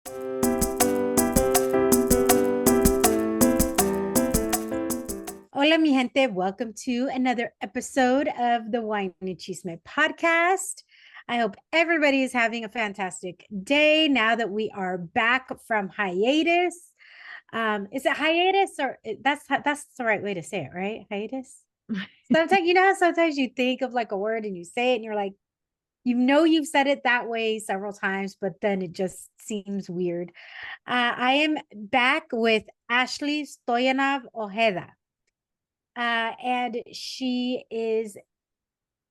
Hola, mi gente. Welcome to another episode of the Wine and Chisme podcast. I hope everybody is having a fantastic day now that we are back from hiatus. Is it hiatus or that's the right way to say it, right? Hiatus. Sometimes you know how sometimes you think of like a word and you say it and you're like, you've said it that way several times, but then it just seems weird. I am back with Ashley Stoyanov Ojeda. And she is,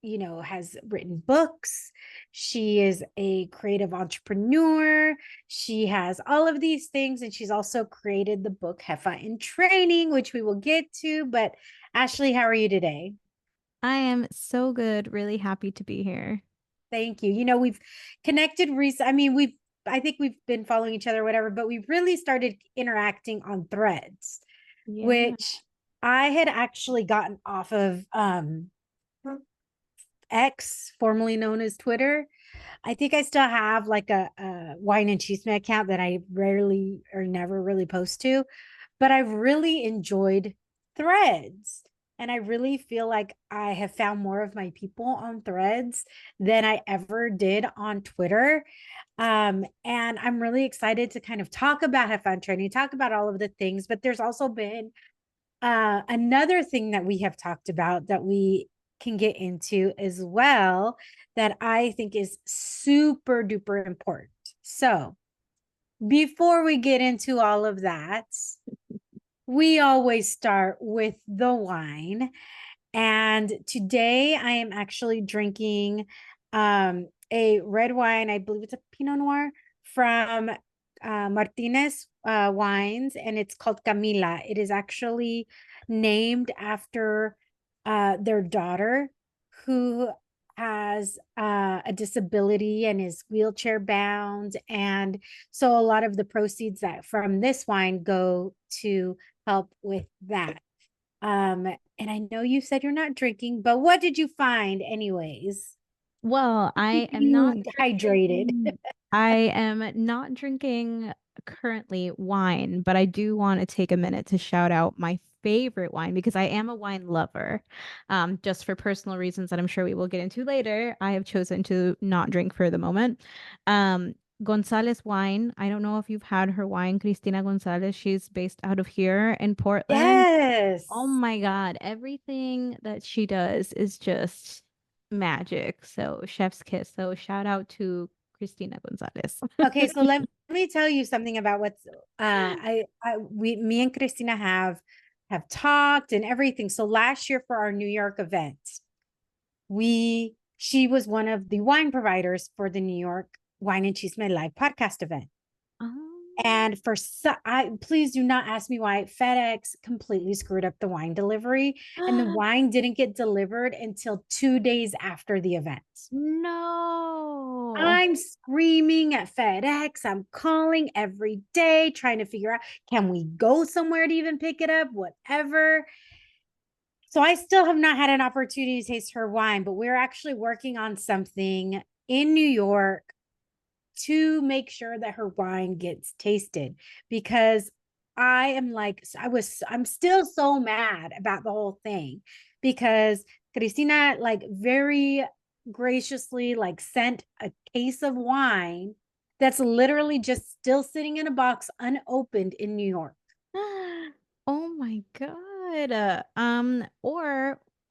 has written books. She is a creative entrepreneur. She has all of these things. And she's also created the book Jefa in Training, which we will get to. But Ashley, how are you today? I am so good. Really happy to be here. Thank you. We've connected recently. I think we've been following each other, whatever, but we really started interacting on Threads, Yeah. which I had actually gotten off of X, formerly known as Twitter. I think I still have like a wine and chisme account that I rarely or never really post to, but I've really enjoyed Threads. And I really feel like I have found more of my people on Threads than I ever did on Twitter. And I'm really excited to kind of talk about have fun training, talk about all of the things, but there's also been another thing that we have talked about that we can get into as well that I think is super duper important. So, before we get into all of that, we always start with the wine. And today I am actually drinking a red wine. I believe it's a Pinot Noir from Martinez wines, and it's called Camila. It is actually named after their daughter who has a disability and is wheelchair bound. And so a lot of the proceeds that from this wine go to help with that. And I know you said you're not drinking, but what did you find anyways? Well, I Keeping am not you hydrated. drinking. I am not drinking currently wine, but I do want to take a minute to shout out my favorite wine because I am a wine lover. Just for personal reasons that I'm sure we will get into later, I have chosen to not drink for the moment. Um, Gonzalez wine. I don't know if you've had her wine, Cristina Gonzalez. She's based out of here in Portland. Oh Yes. my God, everything that she does is just magic. So chef's kiss. So shout out to Cristina Gonzalez. Okay, so let me tell you something about what's me and Christina have talked and everything. So last year for our New York event, we she was one of the wine providers for the New York Wine and Cheese Made Live podcast event. Um, And I please do not ask me why FedEx completely screwed up the wine delivery, and the wine didn't get delivered until 2 days after the event. no. I'm screaming at FedEx. I'm calling every day trying to figure out, can we go somewhere to even pick it up? Whatever. So I still have not had an opportunity to taste her wine, but we're actually working on something in New York to make sure that her wine gets tasted, because I'm still so mad about the whole thing, because Cristina like very graciously like sent a case of wine that's literally just still sitting in a box unopened in New York. Oh my God.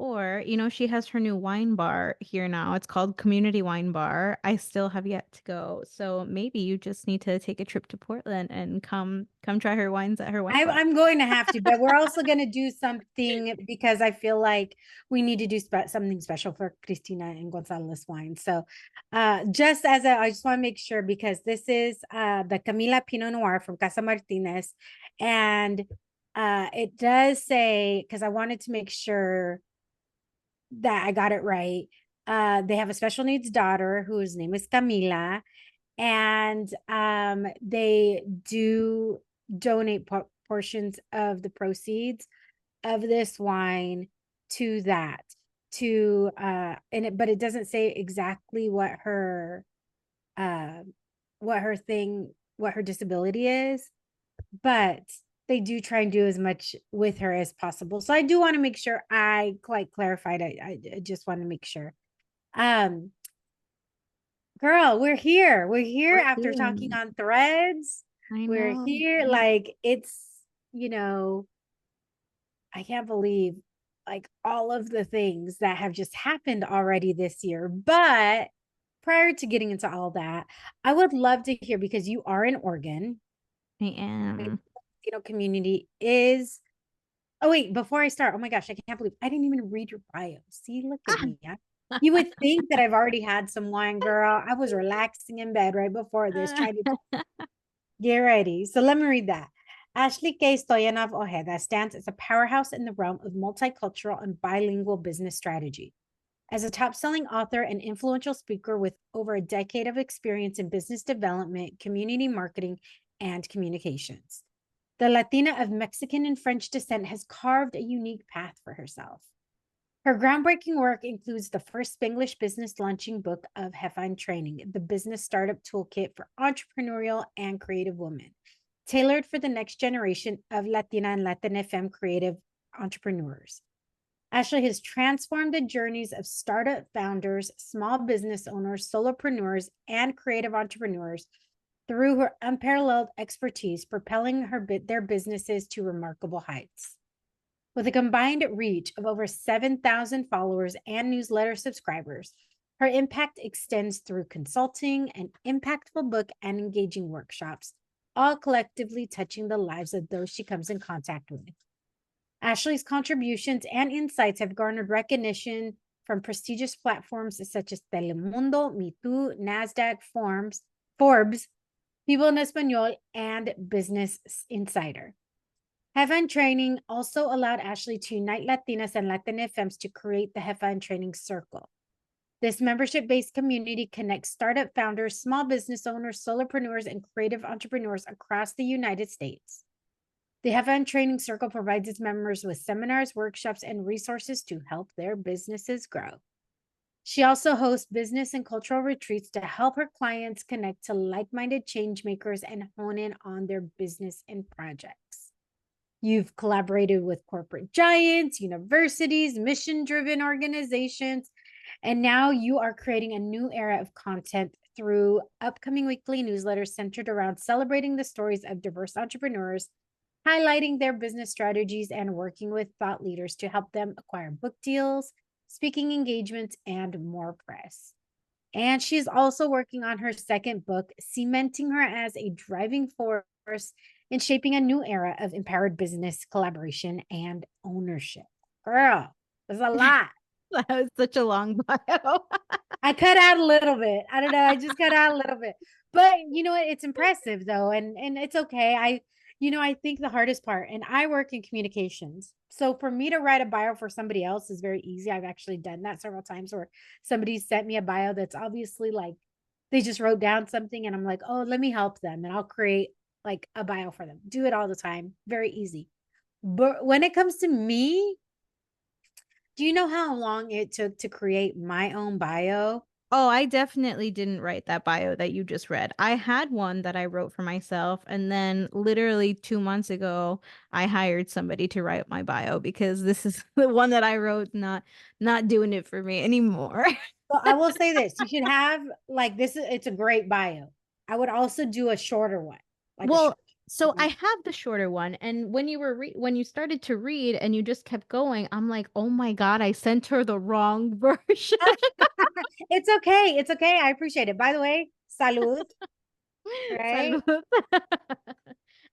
Or she has her new wine bar here now. It's called Community Wine Bar. I still have yet to go. So maybe you just need to take a trip to Portland and come try her wines at her wine bar. I'm going to have to, but we're also going to do something because I feel like we need to do something special for Cristina and Gonzalez wine. So, I just want to make sure, because this is the Camila Pinot Noir from Casa Martinez, and it does say, because I wanted to make sure that I got it right. They have a special needs daughter whose name is Camila, and they do donate portions of the proceeds of this wine to that to but it doesn't say exactly uh what her thing what her disability is, but they do try and do as much with her as possible. So I do want to make sure I quite clarified. I just want to make sure. Um, Girl, we're here. We're here We're after talking here. on threads. I We're know. here. Like it's, you know, I can't believe like all of the things that have just happened already this year. But prior to getting into all that, I would love to hear because you are in Oregon. I The am. Latino community is. Oh wait, before I start, oh my gosh, I can't believe I didn't even read your bio. See, look at me. You would think that I've already had some wine, girl. I was relaxing in bed right before this, trying to get ready. So let me read that. Ashley K. Stoyanov Ojeda stands as a powerhouse in the realm of multicultural and bilingual business strategy. As a top selling author and influential speaker with over a decade of experience in business development, community marketing, and communications, the Latina of Mexican and French descent has carved a unique path for herself. Her groundbreaking work includes the first Spanglish business launching book of Jefa in training, the Business Startup Toolkit for Entrepreneurial and Creative Women, tailored for the next generation of Latina and Latine femme creative entrepreneurs. Ashley has transformed the journeys of startup founders, small business owners, solopreneurs, and creative entrepreneurs through her unparalleled expertise, propelling their businesses to remarkable heights. With a combined reach of over 7,000 followers and newsletter subscribers, her impact extends through consulting, an impactful book, and engaging workshops, all collectively touching the lives of those she comes in contact with. Ashley's contributions and insights have garnered recognition from prestigious platforms such as Telemundo, Me Too, NASDAQ, Forbes, People en Español, and Business Insider. Jefa in Training also allowed Ashley to unite Latinas and Latina femmes to create the Jefa in Training Circle. This membership-based community connects startup founders, small business owners, solopreneurs, and creative entrepreneurs across the United States. The Jefa in Training Circle provides its members with seminars, workshops, and resources to help their businesses grow. She also hosts business and cultural retreats to help her clients connect to like-minded change makers and hone in on their business and projects. You've collaborated with corporate giants, universities, mission-driven organizations, and now you are creating a new era of content through upcoming weekly newsletters centered around celebrating the stories of diverse entrepreneurs, highlighting their business strategies, and working with thought leaders to help them acquire book deals, speaking engagements, and more press. And she's also working on her second book, cementing her as a driving force in shaping a new era of empowered business collaboration and ownership. Girl, there's a lot. That was such a long bio. I cut out a little bit. I don't know. I just cut out a little bit. But you know what? It's impressive though. And it's okay. I think the hardest part, and I work in communications. So for me to write a bio for somebody else is very easy. I've actually done that several times where somebody sent me a bio that's obviously like they just wrote down something and I'm like, oh, let me help them. And I'll create like a bio for them. Do it all the time. Very easy. But when it comes to me, do you know how long it took to create my own bio? Oh, I definitely didn't write that bio that you just read. I had one that I wrote for myself, and then literally 2 months ago, I hired somebody to write my bio because this is the one that I wrote not doing it for me anymore. Well, I will say this. You should have like this it's a great bio. I would also do a shorter one. Like a short. Well, so I have the shorter one, and when when you started to read and you just kept going, I'm like, "Oh my God, I sent her the wrong version." It's okay. It's okay. I appreciate it. By the way, salud, right? Salud.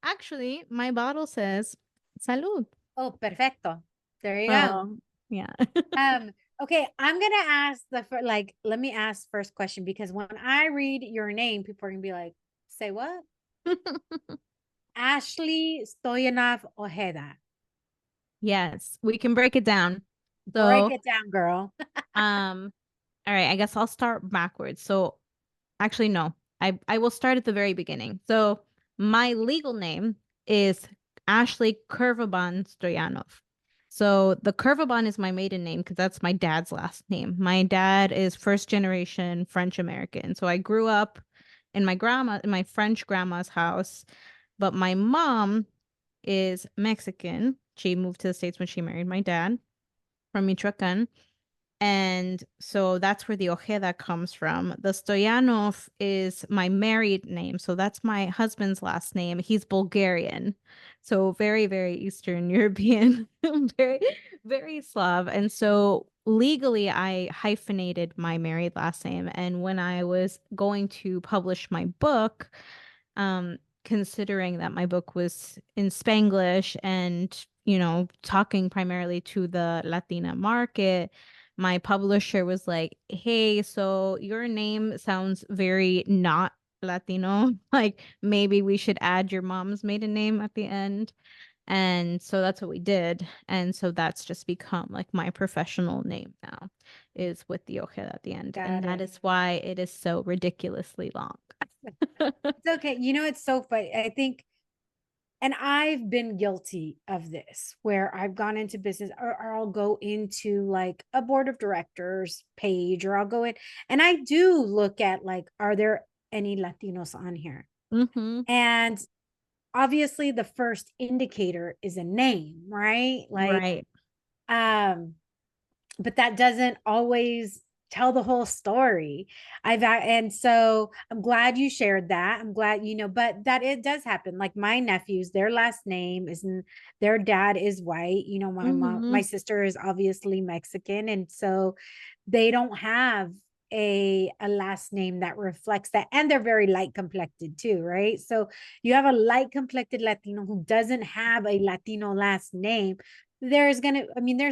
Actually, my bottle says salud. Oh, perfecto. There you go. Yeah. Um, okay, I'm gonna ask let me ask first question because when I read your name, people are gonna be like, say what? Ashley Stoyanov Ojeda. Yes, we can break it down. Break So, it down, girl. um, all right, I guess I'll start backwards. So, actually, no, I will start at the very beginning. So, my legal name is Ashley Curvaban Stoyanov. So, the Curvaban is my maiden name because that's my dad's last name. My dad is first generation French American. So, I grew up in my French grandma's house. But my mom is Mexican. She moved to the States when she married my dad from Michoacan. And so that's where the Ojeda comes from. The Stoyanov is my married name. So that's my husband's last name. He's Bulgarian. So very, very Eastern European, very, very Slav. And so legally, I hyphenated my married last name. And when I was going to publish my book, considering that my book was in Spanglish and, talking primarily to the Latina market, my publisher was like, "Hey, so your name sounds very not Latino. Like maybe we should add your mom's maiden name at the end." And so that's what we did. And so that's just become like my professional name now is with the Ojeda at the end. And Got that it. is why it is so ridiculously long. It's okay. You know, it's so funny. I think, and I've been guilty of this where I've gone into business, or I'll go into like a board of directors page, or I'll go in and I do look at like, are there any Latinos on here? Mm-hmm. And obviously the first indicator is a name, right? Like, Right. um, but that doesn't always tell the whole story. And so I'm glad you shared that. I'm glad, but that it does happen. Like my nephews, their last name is, their dad is white. My mom, Mm-hmm. my sister is obviously Mexican. And so they don't have a last name that reflects that. And they're very light complected too, right? So you have a light complected Latino who doesn't have a Latino last name. There's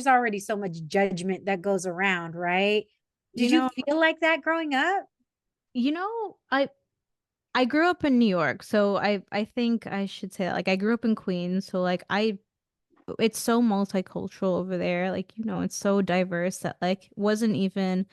already so much judgment that goes around, right? You Did you know, feel like that growing up? you know, I grew up in New York, so I think I should say that. Like I grew up in Queens, so like I it's so multicultural over there. Like, it's so diverse that like wasn't even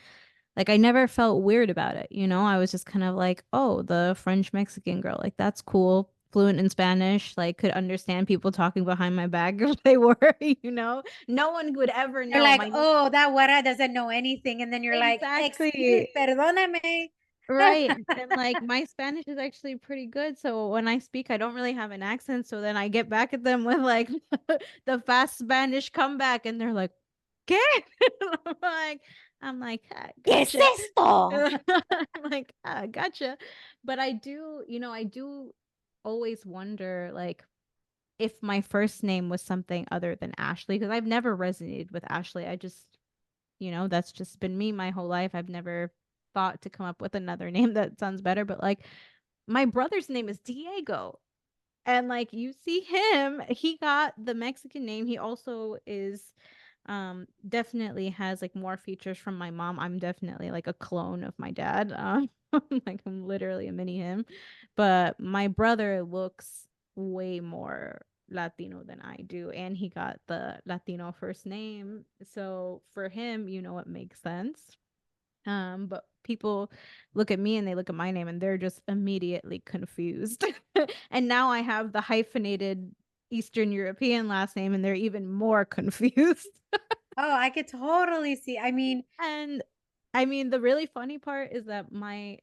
like I never felt weird about it, I was just kind of like, oh, the French Mexican girl, like that's cool. Fluent in Spanish, like could understand people talking behind my back if they were, No one would ever You're know like, my oh, that Wara doesn't know anything. And then you're like, excuse, exactly. perdóname. Right. And like my Spanish is actually pretty good. So when I speak, I don't really have an accent. So then I get back at them with like the fast Spanish comeback and they're like, ¿Qué? I'm like, "Ah, ¿Qué es gotcha." esto? I'm like, ah, gotcha. But I do always wonder like if my first name was something other than Ashley, because I've never resonated with Ashley. I just that's just been me my whole life. I've never thought to come up with another name that sounds better, but like my brother's name is Diego. And like you see him, he got the Mexican name. He also is definitely has like more features from my mom. I'm definitely like a clone of my dad. Like I'm literally a mini him. But my brother looks way more Latino than I do, and he got the Latino first name. So for him, it makes sense. But people look at me and they look at my name and they're just immediately confused. And now I have the hyphenated Eastern European last name and they're even more confused. Oh, I could totally see. I mean, And I mean, the really funny part is that my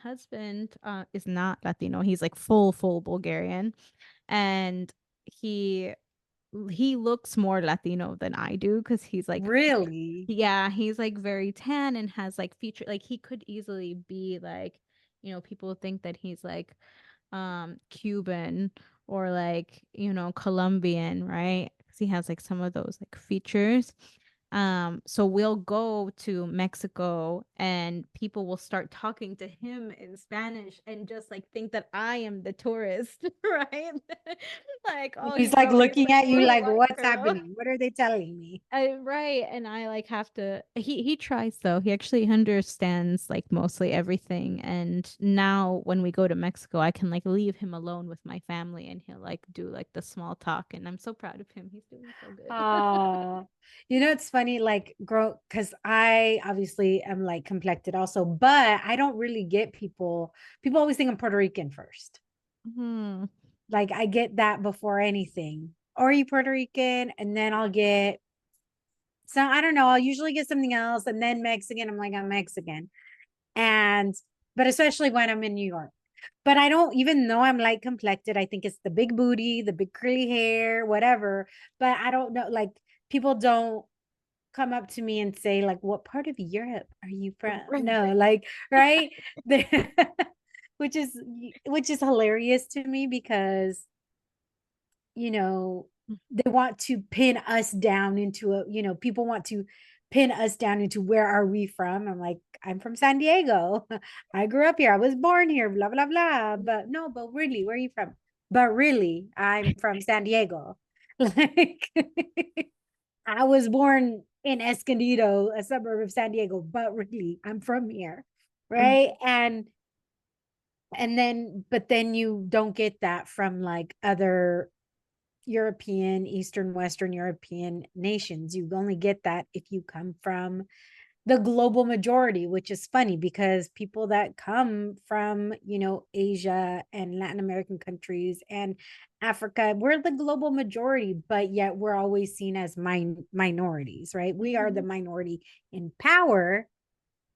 husband is not Latino. He's like full Bulgarian, and he he looks more Latino than I do because he's like, really? yeah, he's like very tan and has like feature like he could easily be like, people think that he's like Cuban or like, Colombian, right? Because he has like some of those like features. So we'll go to Mexico and people will start talking to him in Spanish and just like think that I am the tourist, right? Like, oh, He's you like brought me looking some at you poor like, white what's girl. happening? What are they telling me? Right, and I like have to he tries though. He actually understands like mostly everything. And now when we go to Mexico, I can like leave him alone with my family and he'll like do like the small talk and I'm so proud of him. He's doing so good. Oh, it's funny, like because I obviously am like complected also, but I don't really get people. People always think I'm Puerto Rican first. Hmm. Like I get that before anything. Or are you Puerto Rican? And then I'll get I don't know, I'll usually get something else and then Mexican. I'm like, I'm Mexican. And but especially when I'm in New York. But I don't, even though I'm light complected, I think it's the big booty, the big curly hair, whatever. But I don't know, like people don't come up to me and say like, what part of Europe are you from? No, like, right. which is which is hilarious to me because, you know, they want to pin us down into a, people want to pin us down into where are we from. I'm like, I'm from San Diego. I grew up here. I was born here, blah, blah, blah. But no, but really, where are you from? But really, I'm from San Diego. Like, I was born in Escondido, a suburb of San Diego, but really, I'm from here. Right. And then, but then you don't get that from like other European, Eastern, Western European nations. You only get that if you come from the global majority, which is funny because people that come from, Asia and Latin American countries and Africa, we're the global majority, but yet we're always seen as minorities, right? We are the minority in power,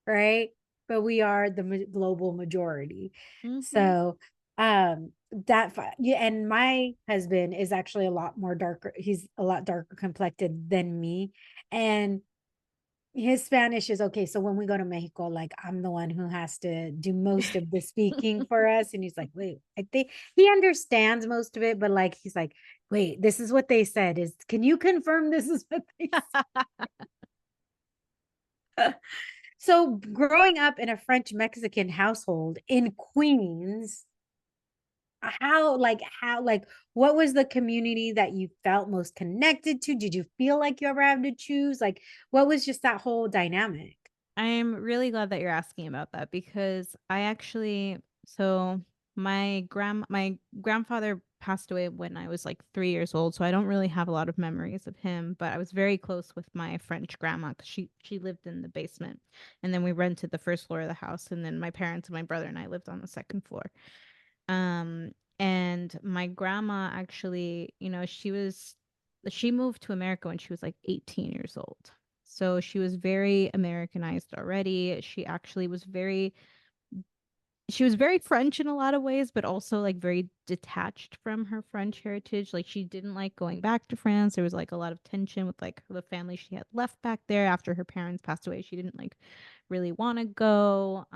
right? But we are the global majority. Mm-hmm. So, that yeah, and my husband is actually a lot more darker. He's a lot darker complected than me, and his Spanish is okay. So when we go to Mexico, like I'm the one who has to do most of the speaking for us. And he's like, wait, I think he understands most of it, but like he's like, wait, this is what they said. Can you confirm this is what they said? So growing up in a French Mexican household in Queens, how what was the community that you felt most connected to? Did you feel like you ever had to choose? Like what was just that whole dynamic? I'm really glad that you're asking about that because I actually, so my grandfather passed away when I was like 3 years old, so I don't really have a lot of memories of him. But I was very close with my French grandma because she lived in the basement, and then we rented the first floor of the house, and then my parents and my brother and I lived on the second floor. Um, and my grandma actually, she moved to America when she was like 18 years old. So she was very Americanized already. She was very French in a lot of ways, but also like very detached from her French heritage. Like she didn't like going back to France. There was like a lot of tension with like the family she had left back there after her parents passed away. She didn't like really want to go.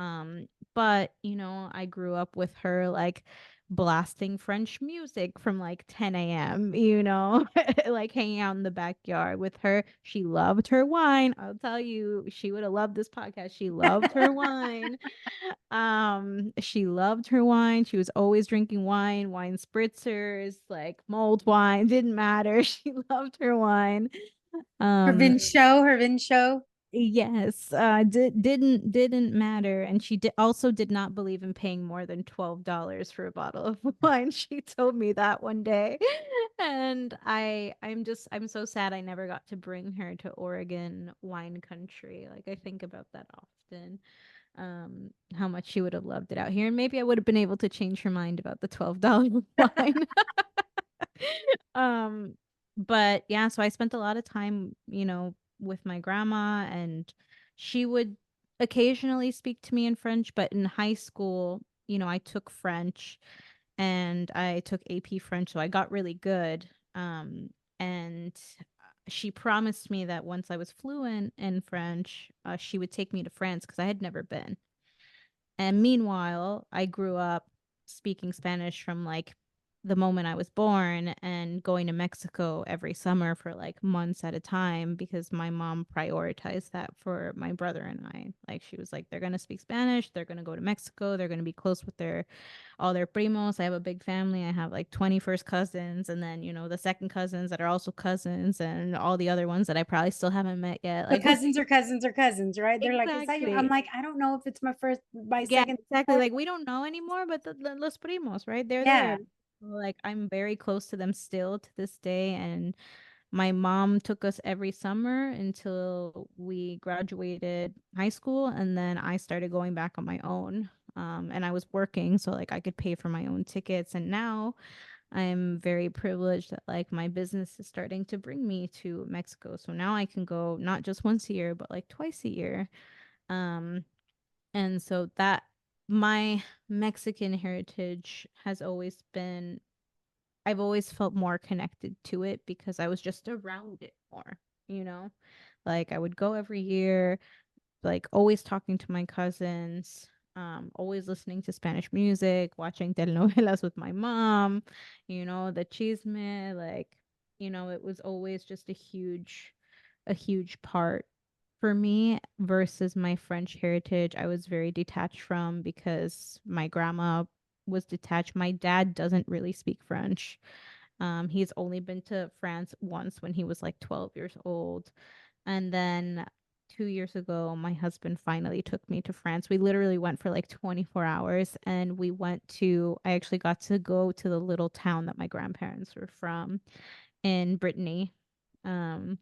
But I grew up with her like blasting French music from like 10 a.m., like hanging out in the backyard with her. She loved her wine. I'll tell you, she would have loved this podcast. She loved her wine. She loved her wine. She was always drinking wine spritzers, like mulled wine, didn't matter. She loved her wine. Um, Her Vin show. yes, didn't matter. And she did not believe in paying more than $12 for a bottle of wine. She told me that one day. And I'm so sad I never got to bring her to Oregon wine country. Like I think about that often, how much she would have loved it out here, and maybe I would have been able to change her mind about the $12 wine. um but yeah, so I spent a lot of time, with my grandma, and she would occasionally speak to me in French. But in high school, I took French, and I took AP French, so I got really good. And she promised me that once I was fluent in French, she would take me to France because I had never been. And meanwhile, I grew up speaking Spanish from like the moment I was born and going to Mexico every summer for like months at a time because my mom prioritized that for my brother and I. Like she was like, they're gonna speak Spanish, they're gonna go to Mexico, they're gonna be close with their all their primos. I have a big family. I have like 21st cousins, and then, the second cousins that are also cousins, and all the other ones that I probably still haven't met yet. But Like, cousins are cousins are cousins, right? They're like, is that you? I'm exactly. like, I don't know if it's my Yeah, second. exactly. Like we don't know anymore, but the los primos, right? They're there. Yeah. Like I'm very close to them still to this day, and my mom took us every summer until we graduated high school, and then I started going back on my own. And I was working, so like I could pay for my own tickets, and now I'm very privileged that like my business is starting to bring me to Mexico. So now I can go not just once a year, but like twice a year. Um, and so my Mexican heritage has always been, I've always felt more connected to it because I was just around it more, you know? Like I would go every year, like always talking to my cousins, always listening to Spanish music, watching telenovelas with my mom, the chisme, like, it was always just a huge part for me versus my French heritage. I was very detached from because my grandma was detached. My dad doesn't really speak French. He's only been to France once when he was like 12 years old. And then 2 years ago, my husband finally took me to France. We literally went for like 24 hours and I actually got to go to the little town that my grandparents were from in Brittany. Um,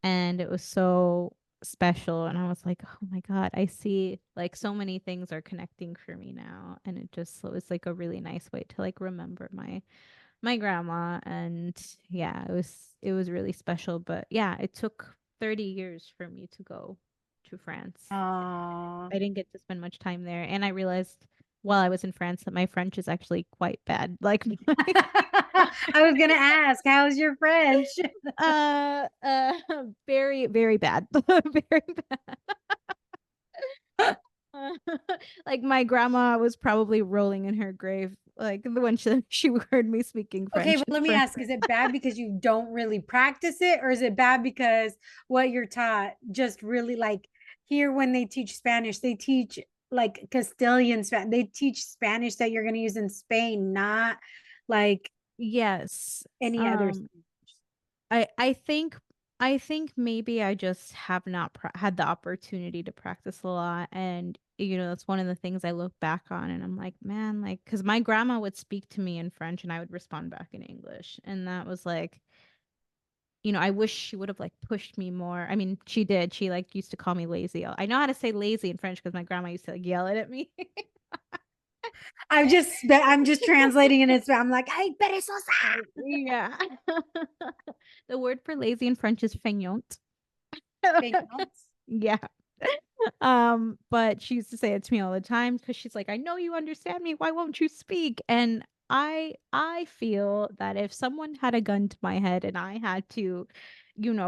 and it was so special. And I was like, oh my God, I see like so many things are connecting for me now. And it was like a really nice way to like remember my grandma. And yeah, it was really special. But yeah, it took 30 years for me to go to France. Oh. I didn't get to spend much time there. And I realized while I was in France that my French is actually quite bad. Like I was gonna ask, how's your French? very, very bad. Very bad. Like my grandma was probably rolling in her grave like when she heard me speaking Okay, French but in let me France. ask, is it bad because you don't really practice it, or is it bad because what you're taught just really like here when they teach Spanish, they teach like Castilian Spanish, they teach Spanish that you're going to use in Spain, not like Yes. any other. Um I think maybe I just have not had the opportunity to practice a lot. And that's one of the things I look back on and I'm like, man, like cuz my grandma would speak to me in French and I would respond back in English. And that was like, I wish she would have like pushed me more. I mean, she did. She like used to call me lazy. I know how to say lazy in French because my grandma used to like yell it at me. I'm just translating and I'm like, hey, perezosa. Yeah. The word for lazy in French is feignante. Yeah. But she used to say it to me all the time because she's like, I know you understand me. Why won't you speak? And I feel that if someone had a gun to my head and I had to,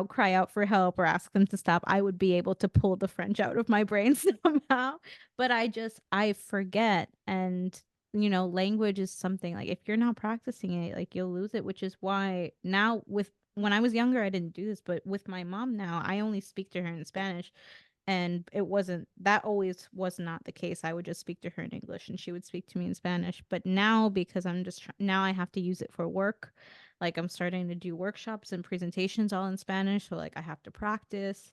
cry out for help or ask them to stop, I would be able to pull the French out of my brain somehow. But I forget. And, language is something like if you're not practicing it, like you'll lose it, which is why now when I was younger, I didn't do this, but with my mom now, I only speak to her in Spanish and it wasn't that always was not the case. I would just speak to her in English and she would speak to me in Spanish. But now because now I have to use it for work. Like I'm starting to do workshops and presentations all in Spanish, so like I have to practice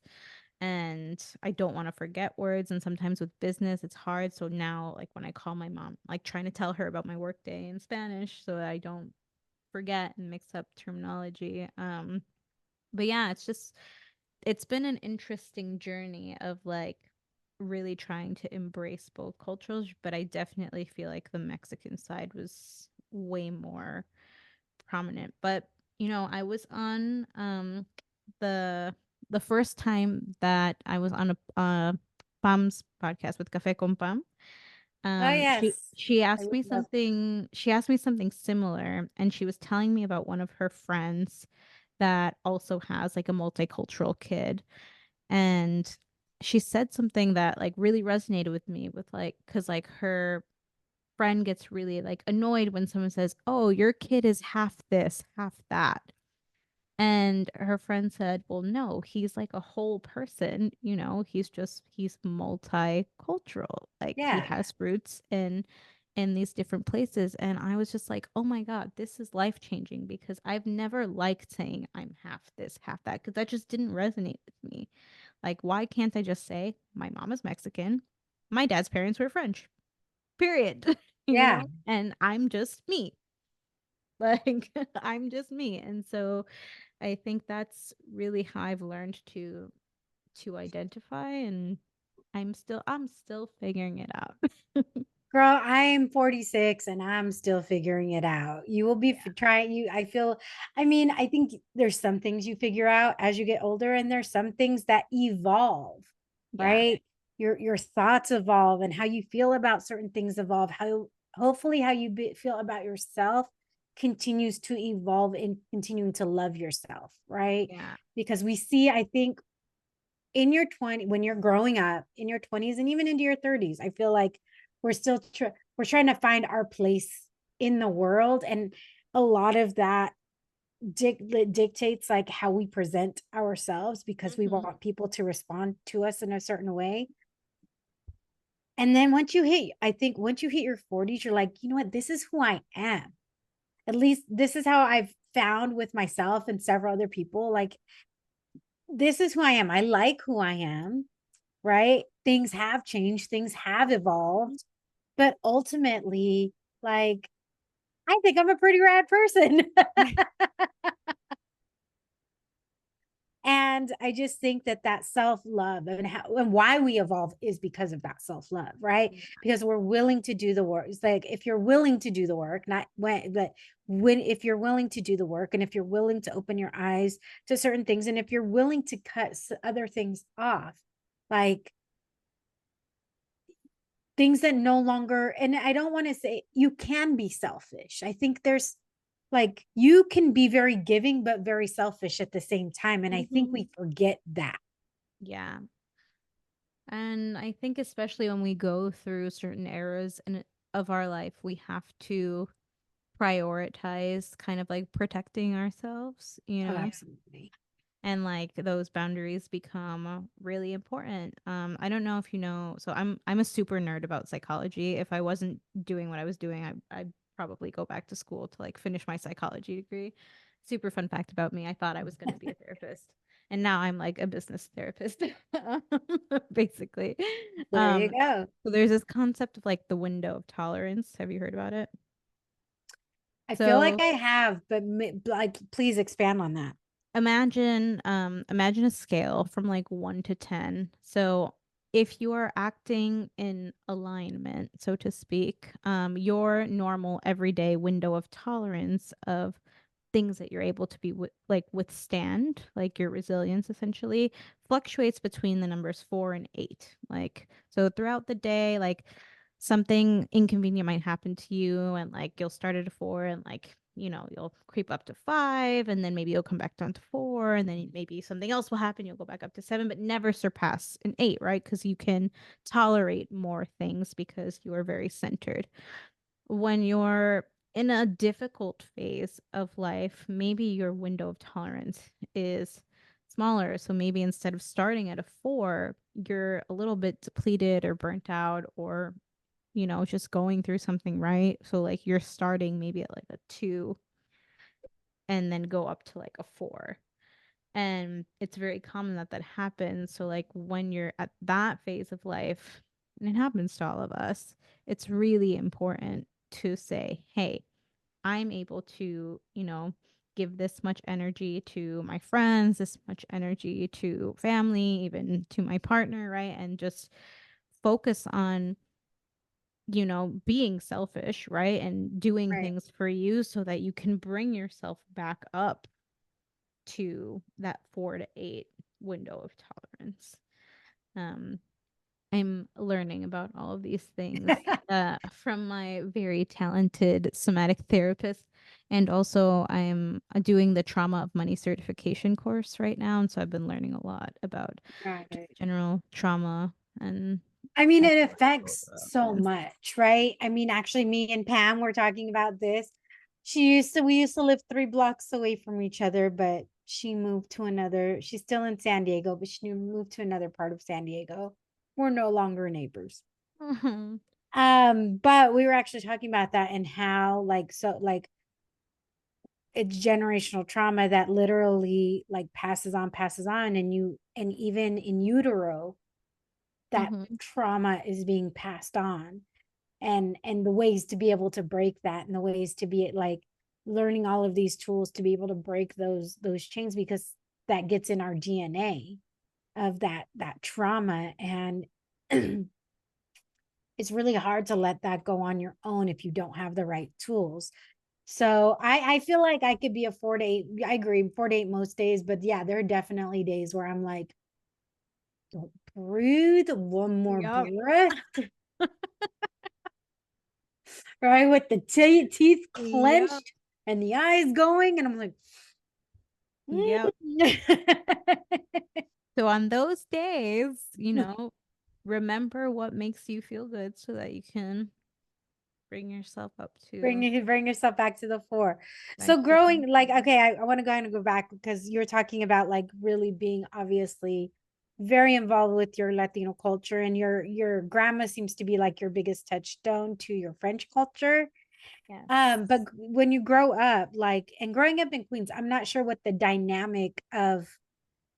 and I don't want to forget words and sometimes with business it's hard. So now like when I call my mom, like trying to tell her about my work day in Spanish so that I don't forget and mix up terminology. But yeah, it's been an interesting journey of like really trying to embrace both cultures, but I definitely feel like the Mexican side was way more prominent. But I was on the the first time that I was on a Pam's podcast with Café con Pam. Oh She yes, she I asked would me love. something she asked me something similar and she was telling me about one of her friends that also has like a multicultural kid. And she said something that like really resonated with me with like cuz like her friend gets really like annoyed when someone says, "Oh, your kid is half this, half that." And her friend said, "Well, no, he's like a whole person, he's multicultural. Like he Yeah, has roots in these different places." And I was just like, "Oh my God, this is life-changing because I've never liked saying I'm half this, half that because that just didn't resonate with me. Like, why can't I just say my mom is Mexican, my dad's parents were French, period, yeah. and I'm just me." Like I'm just me. And so I think that's really how I've learned to identify and I'm still figuring it out. Girl, I am 46 and I'm still figuring it out. You will be Yeah. trying you I feel I mean, I think there's some things you figure out as you get older and there's some things that evolve, Yeah. right? your thoughts evolve, and how you feel about certain things evolve, how hopefully how you feel about yourself continues to evolve in continuing to love yourself, right? Yeah. Because we see, I think, in your 20, when you're growing up in your 20s and even into your 30s, I feel like we're still we're trying to find our place in the world, and a lot of that dictates like how we present ourselves, because we Mhm. want people to respond to us in a certain way. And then once you hit, I think once you hit your 40s, you're like, you know what, this is who I am. At least this is how I've found with myself and several other people. Like, this is who I am. I like who I am, right? Things have changed, things have evolved, but ultimately, like, I think I'm a pretty rad person. And I just think that that self-love and how and why we evolve is because of that self-love, right? Because we're willing to do the work. It's like, if you're willing to do the work, not when, but when, if you're willing to do the work, and if you're willing to open your eyes to certain things, and if you're willing to cut other things off, like things that no longer, and I don't want to say you can be selfish. I think there's, like, you can be very giving but very selfish at the same time, and I think Mhm. we forget that. Yeah. And I think especially when we go through certain eras of our life, we have to prioritize kind of like protecting ourselves, you Oh, know? absolutely. And like those boundaries become really important. I don't know if you know, so I'm a super nerd about psychology. If I wasn't doing what I was doing, I'd probably go back to school to like finish my psychology degree. Super fun fact about me, I thought I was going to be a therapist. And now I'm like a business therapist, basically. There you Um, go. so there's this concept of like the window of tolerance. Have you heard about it? I feel like So I have, but like, please expand on that. imagine a scale from like 1 to 10. So if you are acting in alignment, so to speak, your normal everyday window of tolerance of things that you're able to be like withstand, like your resilience essentially, fluctuates between the numbers 4 and 8. Like, so throughout the day, like something inconvenient might happen to you, and like you'll start at a 4, and like, you'll creep up to 5, and then maybe you'll come back down to 4, and then maybe something else will happen, you'll go back up to 7, but never surpass an 8, right? Because you can tolerate more things because you are very centered. When you're in a difficult phase of life, maybe your window of tolerance is smaller. So maybe instead of starting at a 4, you're a little bit depleted or burnt out, or, just going through something, right? So like you're starting maybe at like a 2 and then go up to like a 4. And it's very common that that happens. So, like, when you're at that phase of life, and it happens to all of us, it's really important to say, hey, I'm able to, give this much energy to my friends, this much energy to family, even to my partner, right? And just focus on, being selfish, right? And doing Right. things for you so that you can bring yourself back up to that 4 to 8 window of tolerance. Um, I'm learning about all of these things from my very talented somatic therapist. And also, I'm doing the trauma of money certification course right now. And so I've been learning a lot about just Right. general trauma and I mean, it psychological affects so development. much, right? I mean, actually, me and Pam were talking about this. We used to live 3 blocks away from each other, but she moved to another, she's still in San Diego, but she moved to another part of San Diego. We're no longer neighbors. Mhm. But we were actually talking about that, and how, like, so, like, it's generational trauma that literally like passes on, and and even in utero, that Mhm. trauma is being passed on, and the ways to be able to break that, and the ways to be like learning all of these tools to be able to break those chains, because that gets in our DNA of that trauma. And it's really hard to let that go on your own if you don't have the right tools. So I feel like I could be a 4 to 8. I agree, 4 to 8 most days, but yeah, there are definitely days where I'm like, don't breathe, one more Yep. breath, right? With the teeth Yep. clenched and the eyes going. And I'm like, Yep. mm. So on those days, remember what makes you feel good so that you can bring yourself up to Bring yourself back to the fore. back So to growing, like, okay, I want to go and go back because you're talking about like really being obviously very involved with your Latino culture, and your grandma seems to be like your biggest touchstone to your French culture. But yes. when you grow up, like, and growing up in Queens, I'm not sure what the dynamic of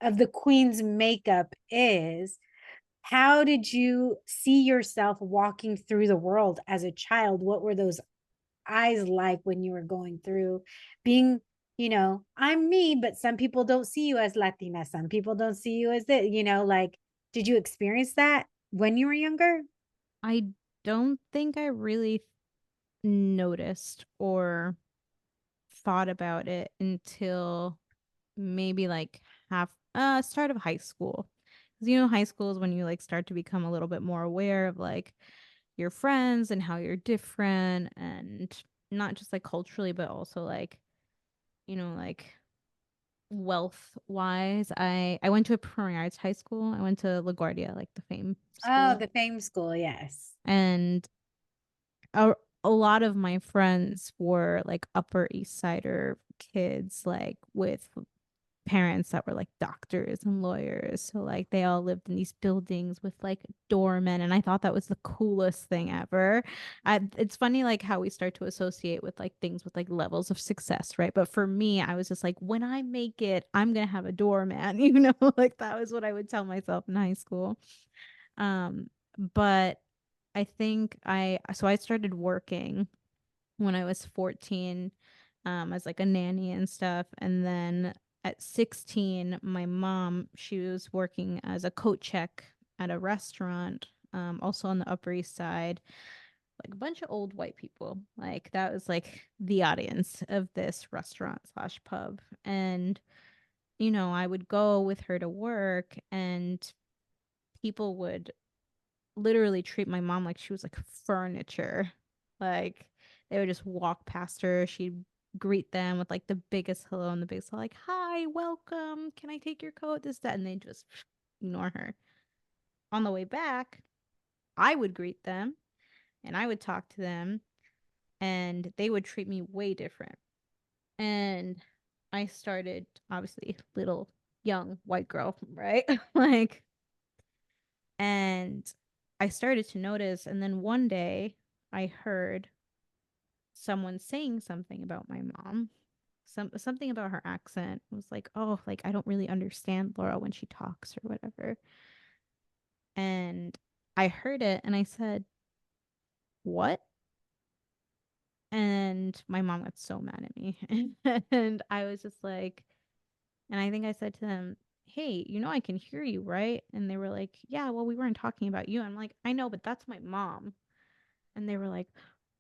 the Queens makeup is. How did you see yourself walking through the world as a child? What were those eyes like when you were going through being, I'm me, but some people don't see you as Latina, some people don't see you as it, like, did you experience that when you were younger? I don't think I really noticed or thought about it until maybe like start of high school. Because high school is when you like start to become a little bit more aware of like your friends and how you're different, and not just like culturally, but also like, like wealth wise. I went to a performing arts high school. I went to LaGuardia, like the fame Oh, school. the fame school, yes. And a lot of my friends were like Upper East Sider kids, like with parents that were like doctors and lawyers. So like they all lived in these buildings with like doormen, and I thought that was the coolest thing ever. It's funny like how we start to associate with like things with like levels of success, right? But for me, I was just like, when I make it, I'm gonna have a doorman, like that was what I would tell myself in high school. But I think I started working when I was 14, as like a nanny and stuff. And then at 16, my mom, she was working as a coat check at a restaurant, also on the Upper East Side, like a bunch of old white people. Like that was like the audience of this restaurant slash pub. And, I would go with her to work, and people would literally treat my mom like she was like furniture. Like they would just walk past her. She'd greet them with like the biggest hello and the biggest like, "Hi, welcome. Can I take your coat?" This, that, and they just ignore her. On the way back, I would greet them and I would talk to them, and they would treat me way different. And I started, obviously, little young white girl, right? Like, and I started to notice. And then one day I heard someone saying something about my mom. Something about her accent. It was like, oh, like I don't really understand Laura when she talks or whatever. And I heard it and I said, "What?" And my mom got so mad at me. And I was just like, and I think I said to them, "Hey, I can hear you, right?" And they were like, "Yeah, well, we weren't talking about you." I'm like, "I know, but that's my mom." And they were like,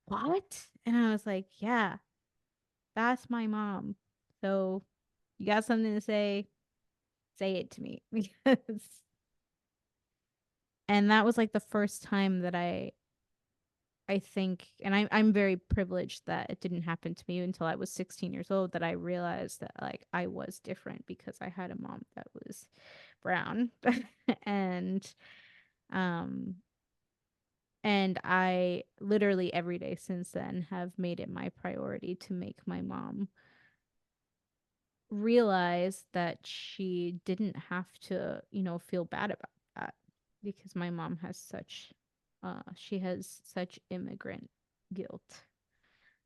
"What?" And I was like, "Yeah, that's my mom. So you got something to say it to me." Because and that was like the first time that I think, and I'm very privileged that it didn't happen to me until I was 16 years old, that I realized that like I was different because I had a mom that was brown. and um and I literally every day since then have made it my priority to make my mom realize that she didn't have to, feel bad about that, because my mom has she has such immigrant guilt.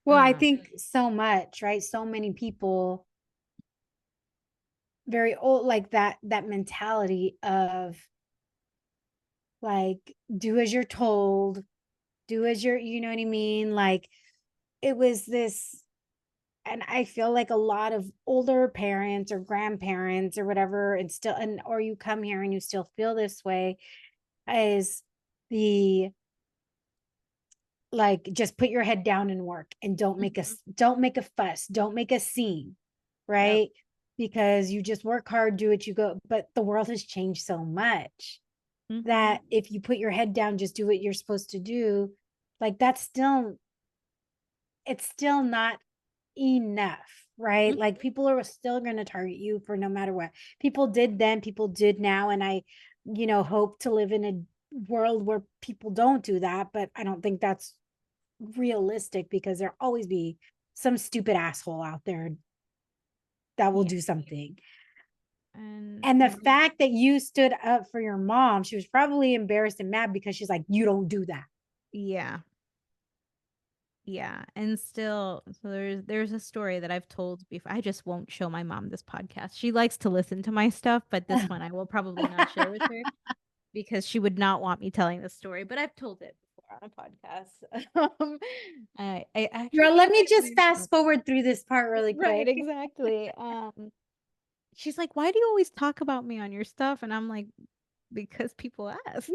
Well, I Um, think so much, right? So many people very old, like that mentality of like, do as you're told, do as you're, you know what I mean? Like, it was this, and I feel like a lot of older parents or grandparents or whatever, and still, and or you come here and you still feel this way, is the like, just put your head down and work and don't make mhm. don't make a fuss, don't make a scene, Yep. right? because you just work hard, do what you go. But the world has changed so much Mm-hmm. that if you put your head down, just do what you're supposed to do, like that's still, it's still not enough, right? Like people are still going to target you for no matter what. People did then, people did now. And I, hope to live in a world where people don't do that. But I don't think that's realistic because there'll always be some stupid asshole out there that will Yeah. do something. And And the fact that you stood up for your mom, she was probably embarrassed and mad because she's like, you don't do that. yeah. Yeah. And still, so there's a story that I've told before. I just won't show my mom this podcast. She likes to listen to my stuff, but this one I will probably not share with her because she would not want me telling the story, but I've told it before on a podcast. I Girl, actually let me just fast forward through this part really right, quick. exactly. She's like, "Why do you always talk about me on your stuff?" And I'm like, "Because people ask."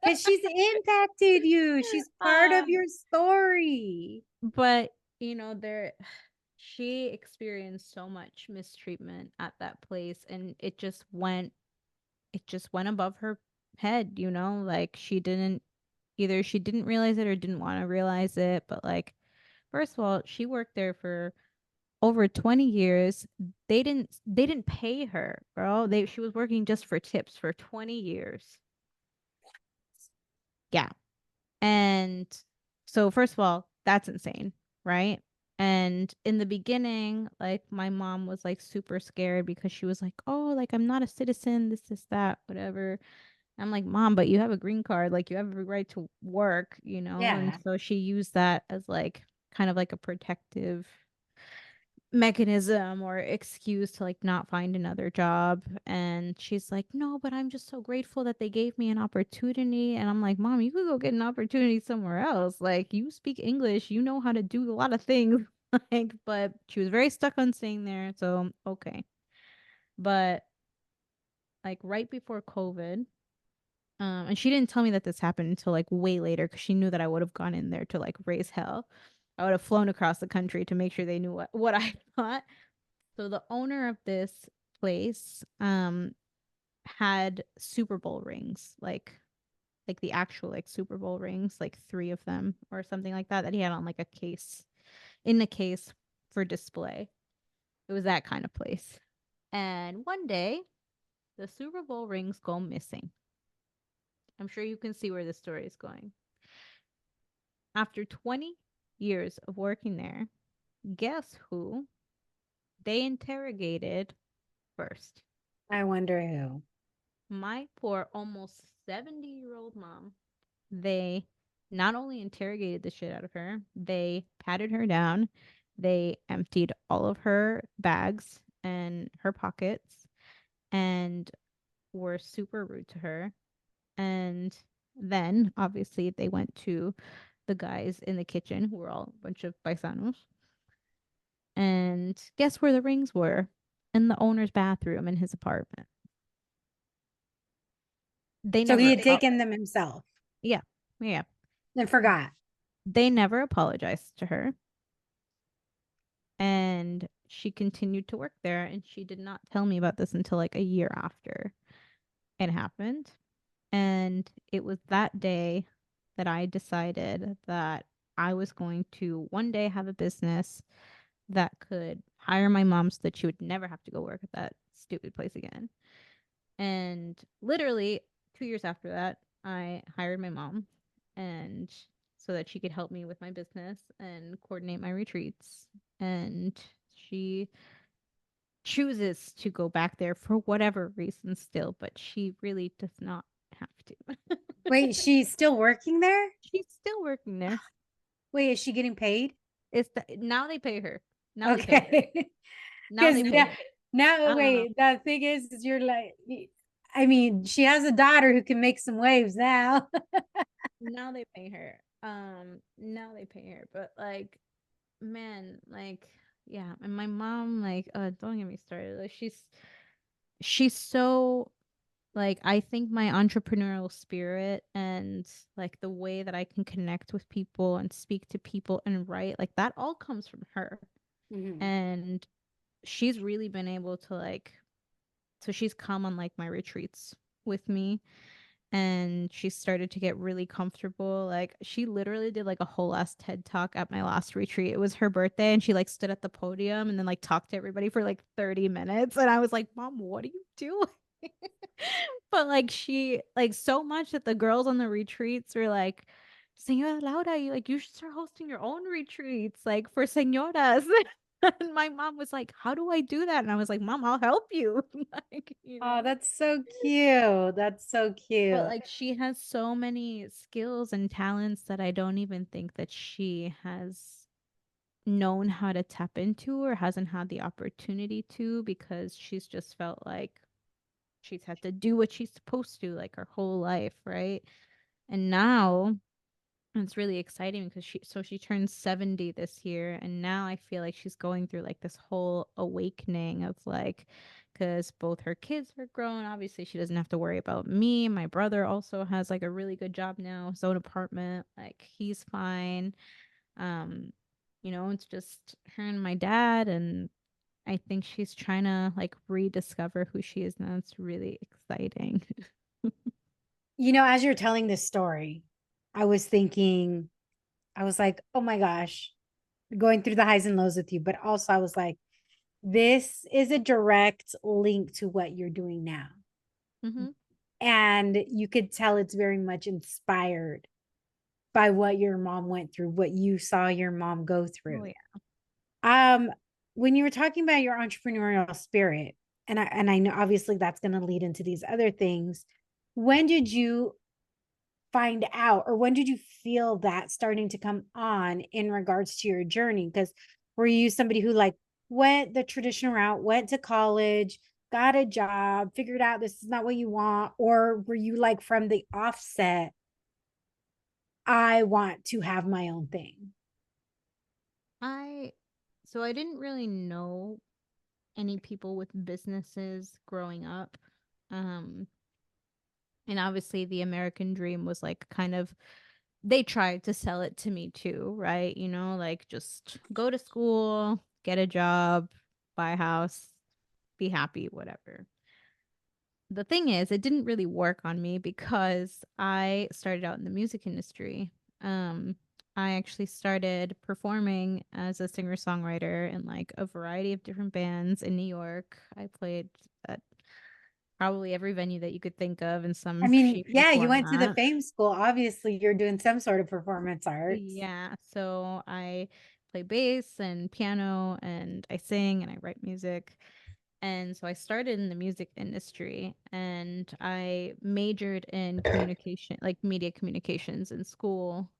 Because she's impacted you. She's part of um, your story. but there she experienced so much mistreatment at that place, and it just went above her head, like she didn't realize it or didn't want to realize it, but like first of all, she worked there for over 20 years. They didn't pay her, girl. She was working just for tips for 20 years. Yeah. And so first of all, that's insane, right? And in the beginning, like my mom was like super scared because she was like, "Oh, like I'm not a citizen, this, that, whatever." I'm like, "Mom, but you have a green card, like you have every right to work, you know?" And Yeah. so she used that as like kind of like a protective mechanism or excuse to like not find another job. And she's like, "No, but I'm just so grateful that they gave me an opportunity." And I'm like, "Mom, you could go get an opportunity somewhere else. Like you speak English, you know how to do a lot of things." Like, but she was very stuck on staying there, so okay. But like right before COVID, and she didn't tell me that this happened until like way later because she knew that I would have gone in there to like raise hell. I would have flown across the country to make sure they knew what I thought. So the owner of this place had Super Bowl rings, like the actual like Super Bowl rings, like 3 of them or something like that he had on like a case, in the case for display. It was that kind of place. And one day, the Super Bowl rings go missing. I'm sure you can see where this story is going. After 20 years of working there, guess who they interrogated first? I wonder who. My poor almost 70-year-old mom. They not only interrogated the shit out of her, they patted her down, they emptied all of her bags and her pockets and were super rude to her. And then obviously they went to the guys in the kitchen who were all a bunch of paisanos. And guess where the rings were? In the owner's bathroom in his apartment. They So he never had taken them himself yeah, yeah. and forgot. They never apologized to her. And she continued to work there, and she did not tell me about this until like a year after it happened. And it was that day that I decided that I was going to one day have a business that could hire my mom so that she would never have to go work at that stupid place again. And literally 2 years after that, I hired my mom, and so that she could help me with my business and coordinate my retreats. And she chooses to go back there for whatever reason still, but she really does not have to. Wait, she's still working there? She's still working there. Wait, is she getting paid? Now they pay her. Now they pay her. Okay. Now Because they pay now, her. now, Um, wait, the thing is you're like, I mean, she has a daughter who can make some waves now. Now they pay her. Now they pay her. But like, man, like, yeah. And my mom, like, don't get me started. Like, she's so like, I think my entrepreneurial spirit and like the way that I can connect with people and speak to people and write, like that all comes from her. Mhm. And she's really been able to like, so she's come on like my retreats with me, and she started to get really comfortable. Like she literally did like a whole ass TED talk at my last retreat. It was her birthday and she like stood at the podium and then like talked to everybody for like 30 minutes. And I was like, Mom, what are you doing? But like she like so much that the girls on the retreats were like, Senora Laura, you should start hosting your own retreats like for senoras. And my mom was like, how do I do that? And I was like, Mom, I'll help you. Like, you Oh, know. that's so cute. That's so But cute. like she has so many skills and talents that I don't even think that she has known how to tap into or hasn't had the opportunity to, because she's just felt like she's had to do what she's supposed to like her whole life, right? And now it's really exciting because she turned 70 this year, and now I feel like she's going through like this whole awakening of like, because both her kids are grown. Obviously, she doesn't have to worry about me. My brother also has like a really good job now, his own apartment. Like he's fine. Um, it's just her and my dad, and I think she's trying to like rediscover who she is now. It's really exciting. As you're telling this story, I was thinking, I was like, oh my gosh, going through the highs and lows with you. But also, I was like, this is a direct link to what you're doing now. Hmm. And you could tell it's very much inspired by what your mom went through, what you saw your mom go Oh through. yeah. Um, when you were talking about your entrepreneurial spirit, and I know obviously that's going to lead into these other things. When did you find out, or when did you feel that starting to come on in regards to your journey? Because were you somebody who like went the traditional route, went to college, got a job, figured out this is not what you want, or were you like from the offset, I want to have my own thing? I so I didn't really know any people with businesses growing up. Um, and obviously the American dream was like kind of, they tried to sell it to me too, right? Like just go to school, get a job, buy a house, be happy, whatever. The thing is, it didn't really work on me because I started out in the music industry. Um, I actually started performing as a singer-songwriter in like a variety of different bands in New York. I played at probably every venue that you could think of in I some mean, shape or yeah, you went to the format. fame school. Obviously, you're doing some sort of performance arts. Yeah, so I play bass and piano and I sing and I write music. And so I started in the music industry and I majored in communication, like media communications in school,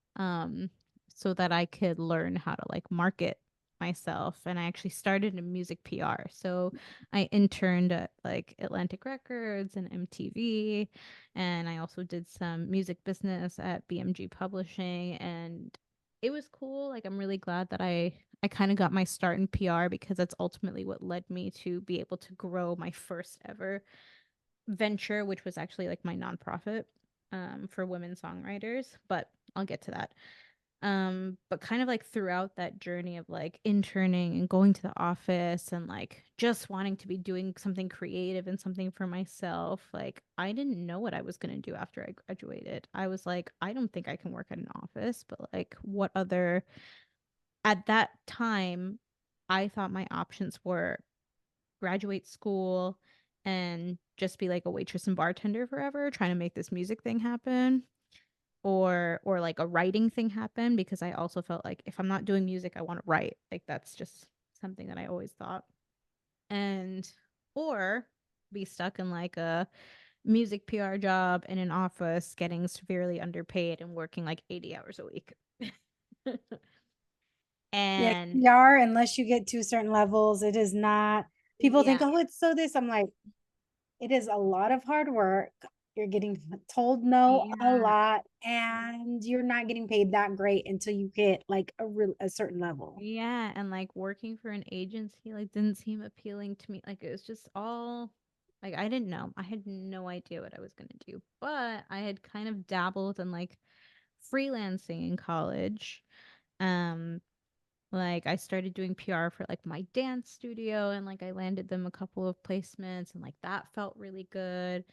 so that I could learn how to like market myself. And I actually started in music PR. So I interned at like Atlantic Records and MTV. And I also did some music business at BMG Publishing. And it was cool. Like I'm really glad that I kind of got my start in PR because that's ultimately what led me to be able to grow my first ever venture, which was actually like my nonprofit for women songwriters. But I'll get to that. But kind of like throughout that journey of like interning and going to the office and like just wanting to be doing something creative and something for myself, like I didn't know what I was going to do after I graduated. I was like, I don't think I can work at an office, but like what other, at that time, I thought my options were graduate school and just be like a waitress and bartender forever, trying to make this music thing happen, or like a writing thing happen, because I also felt like if I'm not doing music, I want to write. Like that's just something that I always thought. And or be stuck in like a music PR job in an office getting severely underpaid and working like 80 hours a week. Yeah, And PR, unless you get to certain levels, it is not. People think, yeah, oh, it's so this. I'm like, it is a lot of hard work. You're getting told no a yeah, lot, and you're not getting paid that great until you hit like a certain level. yeah, and like working for an agency like didn't seem appealing to me. Like it was just all like I didn't know. I had no idea what I was gonna do. But I had kind of dabbled in like freelancing in college. Um Like I started doing PR for like my dance studio and like I landed them a couple of placements and like that felt really good.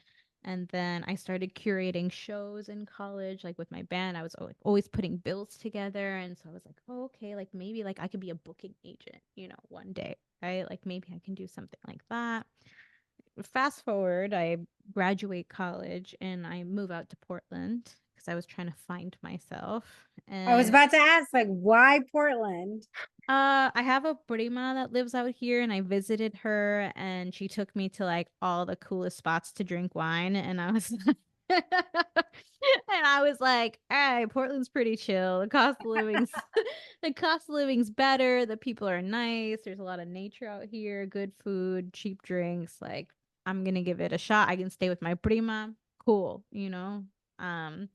And then I started curating shows in college, like with my band. I was like always putting bills together. And so I was like, oh, okay, like maybe like I could be a booking agent, one day, right? Like maybe I can do something like that. Fast forward, I graduate college and I move out to Portland because I was trying to find myself. I was And about to ask, like, why Portland? I have a prima that lives out here and I visited her and she took me to like all the coolest spots to drink wine and I was and I was like, "Hey, Portland's pretty chill. The cost of living's the cost of living's better. The people are nice. There's a lot of nature out here, good food, cheap drinks. Like, I'm gonna give it a shot. I can stay with my prima. Cool. Um,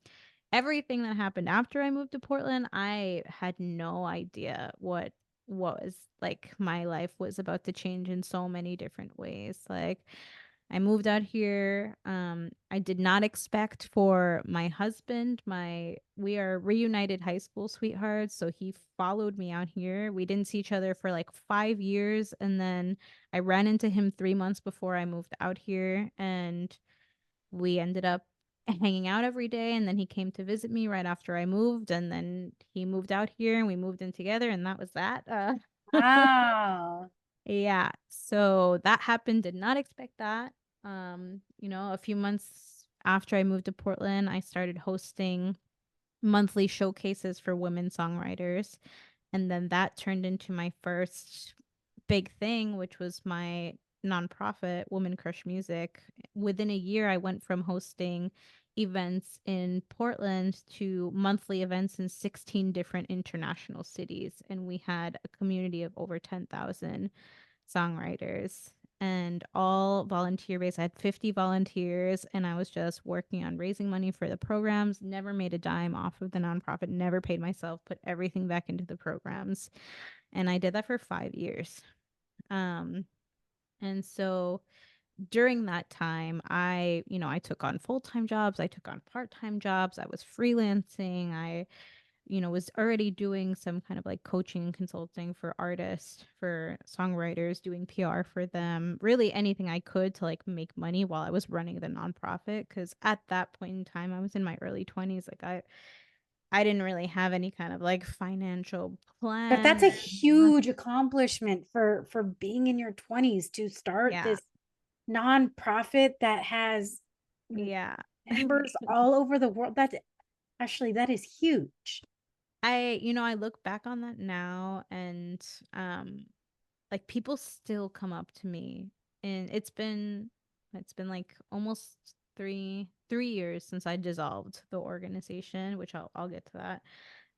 Everything that happened after I moved to Portland, I had no idea what was like my life was about to change in so many different ways. Like I moved out here. I did not expect for my husband, my we are reunited high school sweethearts, so he followed me out here. We didn't see each other for like 5 years, and then I ran into him 3 months before I moved out here, and we ended up hanging out every day. And then he came to visit me right after I moved, and then he moved out here, and we moved in together, and that was that. Wow. Yeah. So that happened. Did not expect that. A few months after I moved to Portland, I started hosting monthly showcases for women songwriters. And then that turned into my first big thing, which was my nonprofit, Woman Crush Music. Within a year, I went from hosting events in Portland to monthly events in 16 different international cities. And we had a community of over 10,000 songwriters and all volunteer based. I had 50 volunteers and I was just working on raising money for the programs, never made a dime off of the nonprofit, never paid myself, put everything back into the programs. And I did that for 5 years. Um, and so during that time, I took on full-time jobs, I took on part-time jobs, I was freelancing, I was already doing some kind of like coaching and consulting for artists, for songwriters, doing PR for them, really anything I could to like make money while I was running the nonprofit. Cause at that point in time, I was in my early 20s. Like I didn't really have any kind of like financial But plan that's a or huge accomplishment for being in your 20s to start yeah. this nonprofit that has Yeah. members all over the world. That's actually that is huge. I look back on that now and like people still come up to me and it's been like almost three years since I dissolved the organization, which I'll get to that.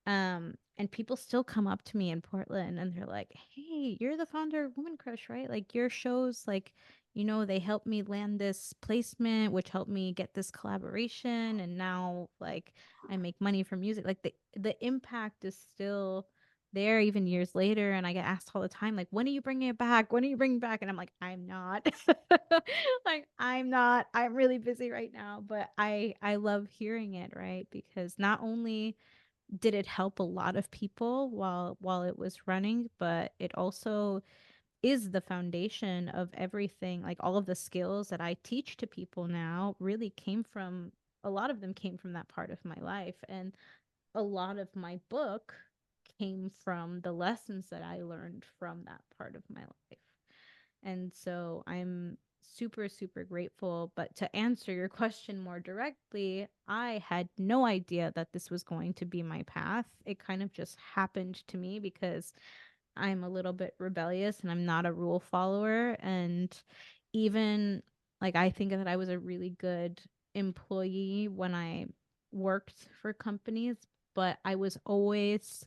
And people still come up to me in Portland and they're like, "Hey, you're the founder of Woman Crush, right? Like your shows, like, they helped me land this placement, which helped me get this collaboration, and now like I make money from music." Like the impact is still there even years later, and I get asked all the time, like, "When are you bringing it back? When are you bringing it back?" And I'm like, "I'm not." Like I'm not. I'm really busy right now, but I love hearing it, right? Because not only did it help a lot of people while it was running, but it also is the foundation of everything. Like all of the skills that I teach to people now really came from a lot of them came from that part of my life, and a lot of my book came from the lessons that I learned from that part of my life. And so I'm super, super grateful. But to answer your question more directly, I had no idea that this was going to be my path. It kind of just happened to me because I'm a little bit rebellious and I'm not a rule follower. And even like, I think that I was a really good employee when I worked for companies, but I was always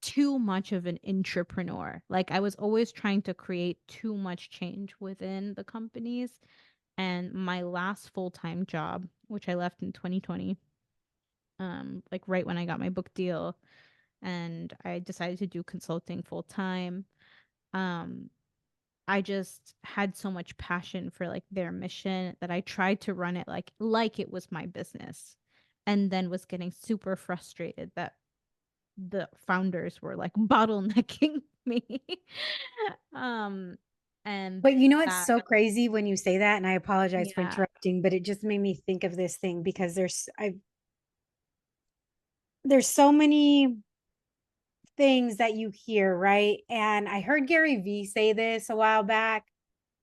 too much of an entrepreneur. Like I was always trying to create too much change within the companies. And my last full-time job, which I left in 2020, like right when I got my book deal and I decided to do consulting full time, um, I just had so much passion for like their mission that I tried to run it like it was my business and then was getting super frustrated that the founders were like bottlenecking me. um and But you know it's that so crazy when you say that, and I apologize for yeah. interrupting, but it just made me think of this thing because there's so many things that you hear, right? And I heard Gary Vee say this a while back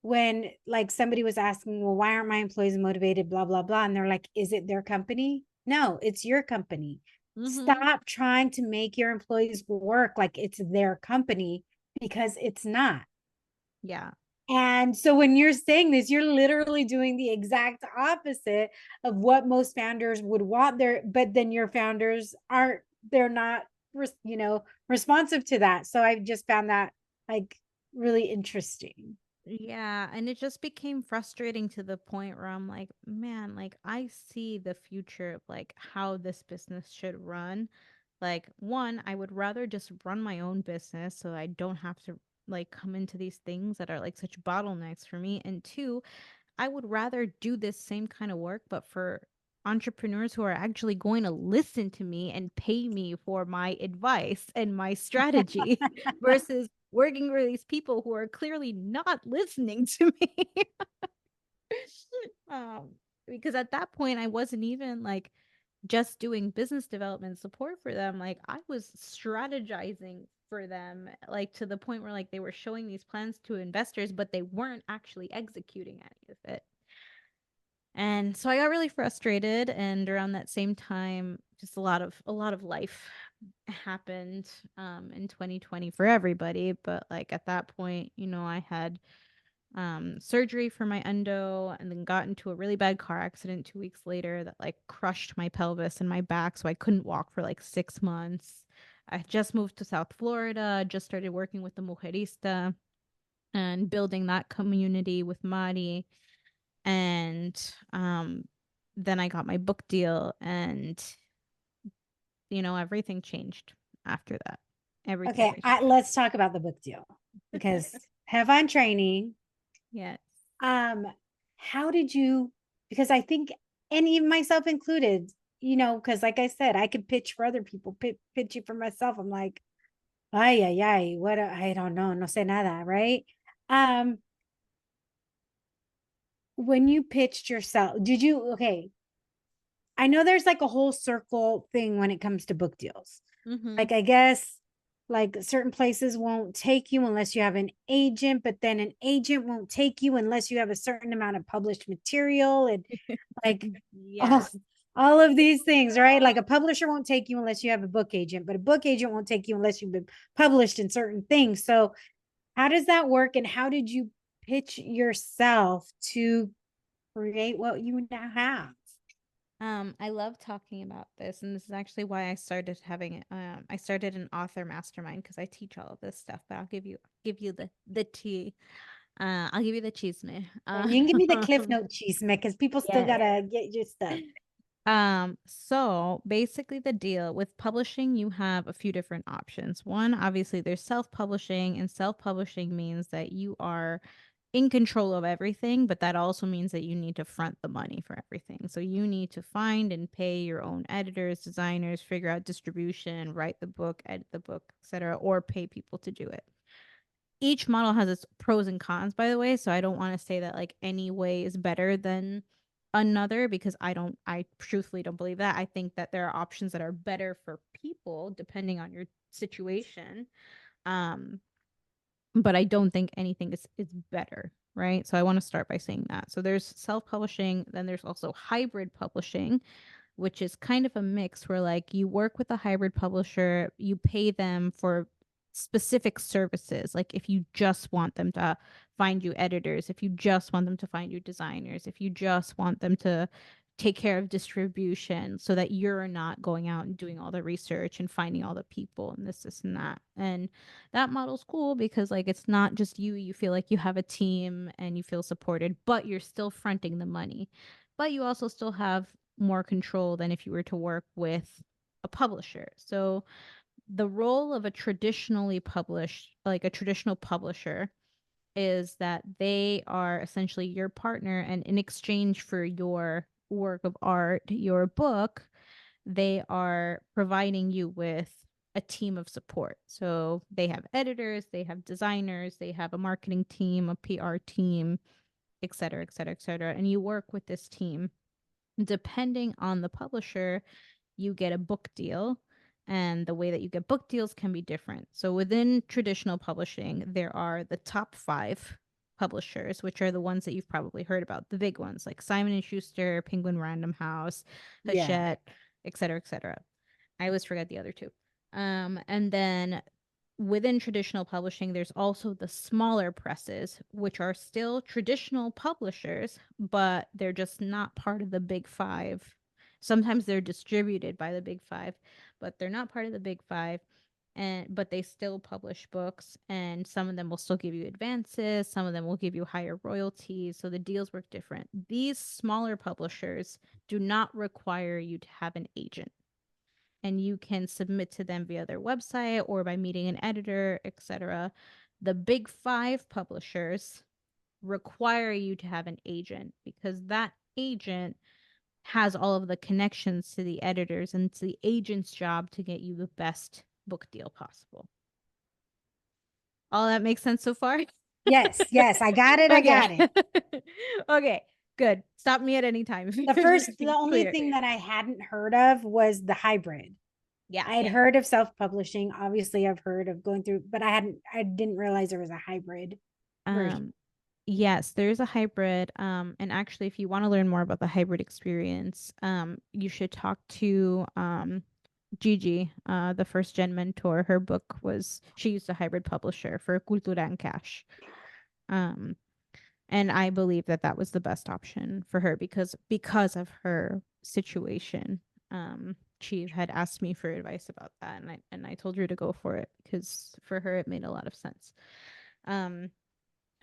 when like somebody was asking, well, why aren't my employees motivated, blah blah blah, and they're like, is it their company? No, it's your company. Mm-hmm. Stop trying to make your employees work like it's their company, because it's not. Yeah. And so when you're saying this, you're literally doing the exact opposite of what most founders would want there, but then your founders aren't, they're not, responsive to that. So I just found that like really interesting. Yeah, and it just became frustrating to the point where I'm like, man, like I see the future of like how this business should run. Like one, I would rather just run my own business so I don't have to like come into these things that are like such bottlenecks for me. And two, I would rather do this same kind of work, but for entrepreneurs who are actually going to listen to me and pay me for my advice and my strategy versus working for these people who are clearly not listening to me. um, because at that point, I wasn't even like just doing business development support for them. Like I was strategizing for them, like to the point where like they were showing these plans to investors, but they weren't actually executing any of it. And so I got really frustrated, and around that same time just a lot of life happened in 2020 for everybody, but like at that point, I had surgery for my endo and then got into a really bad car accident 2 weeks later that like crushed my pelvis and my back, so I couldn't walk for like 6 months. I just moved to South Florida, just started working with the Mujerista and building that community with Mari. And then I got my book deal, and everything changed after that. Everything Okay, changed. let's talk about the book deal because have on training. Yes. Um, how did you? Because I think, and even myself included, because like I said, I could pitch for other people, pitch it for myself. I'm like, ay, ay, ay, what? I don't know, no sé nada, right? Um, when you pitched yourself, did you? Okay, I know there's like a whole circle thing when it comes to book deals. Mm-hmm. Like, I guess like certain places won't take you unless you have an agent, but then an agent won't take you unless you have a certain amount of published material and like all, Yes. all of these things, right? Like a publisher won't take you unless you have a book agent, but a book agent won't take you unless you've been published in certain things. So, how does that work? And how did you pitch yourself to create what you now have? I love talking about this, and this is actually why I started an author mastermind because I teach all of this stuff, but I'll give you the tea. I'll give you the chisme. And you can give me the Cliff Note cheese, because people still Yes. gotta get your stuff. So basically the deal with publishing, you have a few different options. One, obviously there's self-publishing, and self-publishing means that you are in control of everything, but that also means that you need to front the money for everything. So you need to find and pay your own editors, designers, figure out distribution, write the book, edit the book, etc., or pay people to do it. Each model has its pros and cons, by the way, so I don't want to say that like any way is better than another, because I truthfully don't believe that. I think that there are options that are better for people depending on your situation. um but I don't think anything is better, right? So I want to start by saying that. So there's self-publishing, then there's also hybrid publishing, which is kind of a mix where like you work with a hybrid publisher, you pay them for specific services. Like if you just want them to find you editors, if you just want them to find you designers, if you just want them to take care of distribution so that you're not going out and doing all the research and finding all the people and this and that. And that model's cool because like it's not just you feel like you have a team and you feel supported, but you're still fronting the money. But you also still have more control than if you were to work with a publisher. So the role of a traditional publisher, is that they are essentially your partner, and in exchange for your work of art, your book, they are providing you with a team of support. So they have editors, they have designers, they have a marketing team, a PR team, et cetera, et cetera, et cetera. And you work with this team. Depending on the publisher, you get a book deal. And the way that you get book deals can be different. So within traditional publishing, there are the top five publishers, which are the ones that you've probably heard about, the big ones like Simon and Schuster, Penguin Random House, Yeah. Hachette, et cetera, et cetera. I always forget the other two. And then within traditional publishing, there's also the smaller presses, which are still traditional publishers, but they're just not part of the big five. Sometimes they're distributed by the big five, but they're not part of the big five. And but they still publish books, and some of them will still give you advances, some of them will give you higher royalties, so the deals work different. These smaller publishers do not require you to have an agent, and you can submit to them via their website or by meeting an editor, etc. The big five publishers require you to have an agent because that agent has all of the connections to the editors, and it's the agent's job to get you the best book deal possible. All that makes sense so far? Yes, yes, I got it. I got Okay. it. Okay, good. Stop me at any time if The there's first, the anything only clear. thing that I hadn't heard of was the hybrid. Yeah, I had yeah. heard of self-publishing. Obviously, I've heard of going through, but I didn't realize there was a hybrid version. Um, yes, there's a hybrid. And actually, if you want to learn more about the hybrid experience, you should talk to Gigi, the first gen mentor. Her book was she used a hybrid publisher for Cultura and Cash. Um, and I believe that that was the best option for her because of her situation. She had asked me for advice about that, and I told her to go for it because for her it made a lot of sense. Um,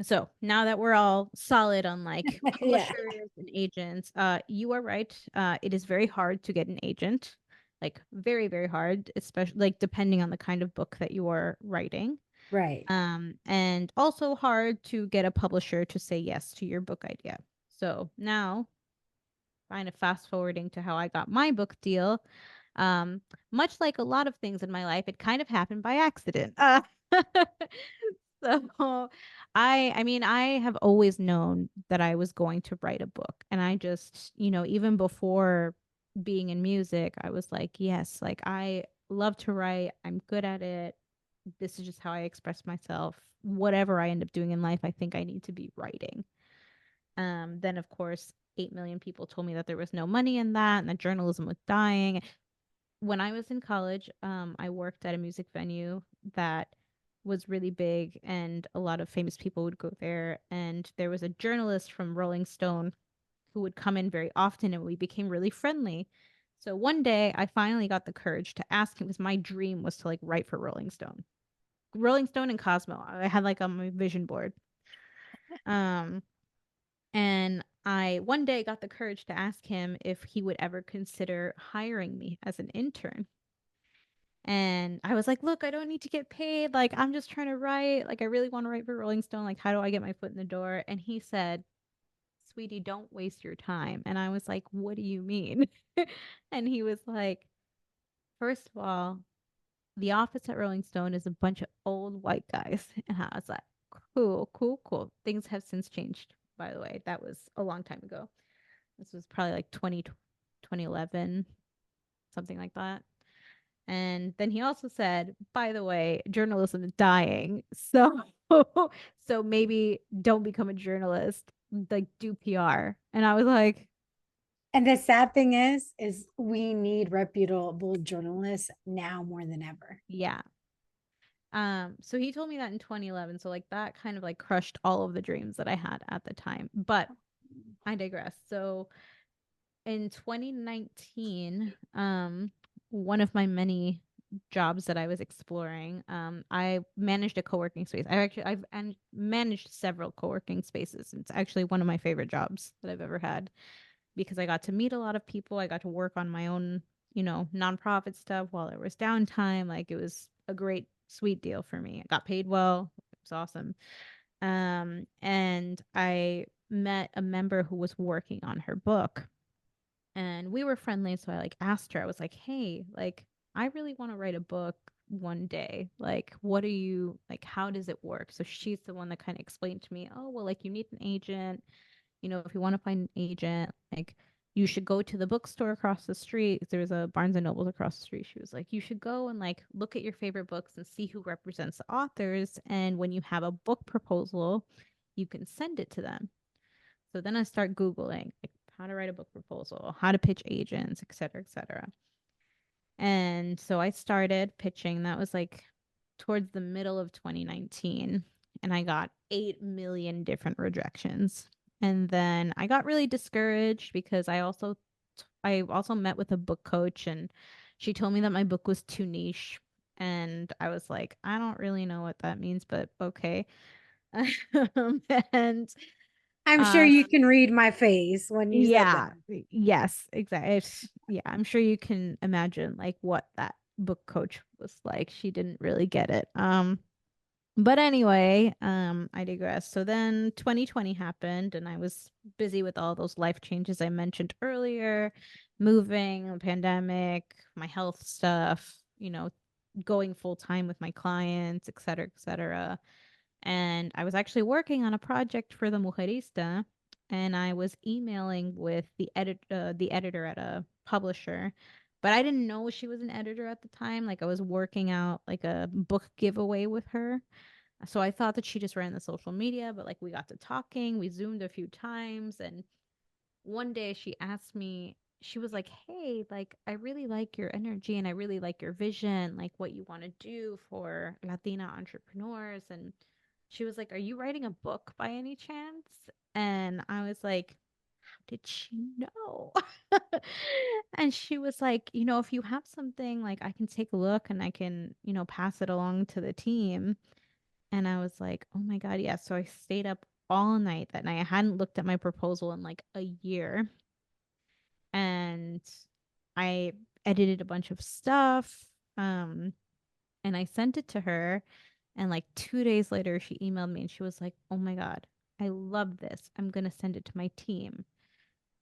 so now that we're all solid on like Yeah, publishers and agents, you are right. It is very hard to get an agent, like very, very hard, especially like depending on the kind of book that you are writing. right. And also hard to get a publisher to say yes to your book idea. So now, kind of fast forwarding to how I got my book deal, um, much like a lot of things in my life, it kind of happened by accident. So I mean, I have always known that I was going to write a book. And I just, even before being in music, I was like, yes, like I love to write. I'm good at it. This is just how I express myself. Whatever I end up doing in life, I think I need to be writing. Then of course, 8 million people told me that there was no money in that and that journalism was dying. When I was in college, I worked at a music venue that was really big, and a lot of famous people would go there. And there was a journalist from Rolling Stone who would come in very often, and we became really friendly. So one day, I finally got the courage to ask him because my dream was to like write for Rolling Stone and Cosmo. I had like on my vision board. Um, and I one day got the courage to ask him if he would ever consider hiring me as an intern. And I was like, look, I don't need to get paid. Like, I'm just trying to write. Like, I really want to write for Rolling Stone. Like, how do I get my foot in the door? And he said, sweetie, don't waste your time. And I was like, what do you mean? And he was like, first of all, the office at Rolling Stone is a bunch of old white guys. And I was like, cool, cool, cool. Things have since changed, by the way. That was a long time ago. This was probably like 2011, something like that. And then he also said, by the way, journalism is dying. So so maybe don't become a journalist, like do PR. And I was like, And the sad thing is we need reputable journalists now more than ever. yeah. So he told me that in 2011. So like that kind of like crushed all of the dreams that I had at the time. But I digress. So in 2019, one of my many jobs that I was exploring, I managed a co-working space. I've managed several co-working spaces. It's actually one of my favorite jobs that I've ever had because I got to meet a lot of people. I got to work on my own, nonprofit stuff while there was downtime. Like it was a great, sweet deal for me. I got paid well. It was awesome. And I met a member who was working on her book, and we were friendly. So I like asked her, I was like, hey, like, I really want to write a book. one day. Like, what are you like? How does it work? So she's the one that kind of explained to me, oh, well, like you need an agent. You know, if you want to find an agent, like you should go to the bookstore across the street. There's a Barnes and Nobles across the street. She was like, you should go and like look at your favorite books and see who represents the authors. And when you have a book proposal, you can send it to them. So then I start Googling like how to write a book proposal, how to pitch agents, et cetera, et cetera. And so I started pitching. That was like towards the middle of 2019. And I got 8 million different rejections. And then I got really discouraged because I also met with a book coach and she told me that my book was too niche. And I was like, I don't really know what that means, but okay. And I'm sure um you can read my face when you said that. yeah, yes, exactly. Yeah, I'm sure you can imagine like what that book coach was like. She didn't really get it. But anyway, I digress. So then 2020 happened and I was busy with all those life changes I mentioned earlier, moving, the pandemic, my health stuff, going full time with my clients, et cetera, et cetera. And I was actually working on a project for the Mujerista, and I was emailing with the editor at a publisher, but I didn't know she was an editor at the time. Like I was working out like a book giveaway with her. So I thought that she just ran the social media, but like we got to talking, we zoomed a few times, and one day she asked me, she was like, hey, like I really like your energy and I really like your vision, like what you want to do for Latina entrepreneurs. And she was like, are you writing a book by any chance? And I was like, how did she know? And she was like, if you have something, like I can take a look and I can, pass it along to the team. And I was like, oh my God, yeah. So I stayed up all night that night. I hadn't looked at my proposal in like a year. And I edited a bunch of stuff. Um, and I sent it to her. And like 2 days later, she emailed me and she was like, oh my God, I love this. I'm going to send it to my team.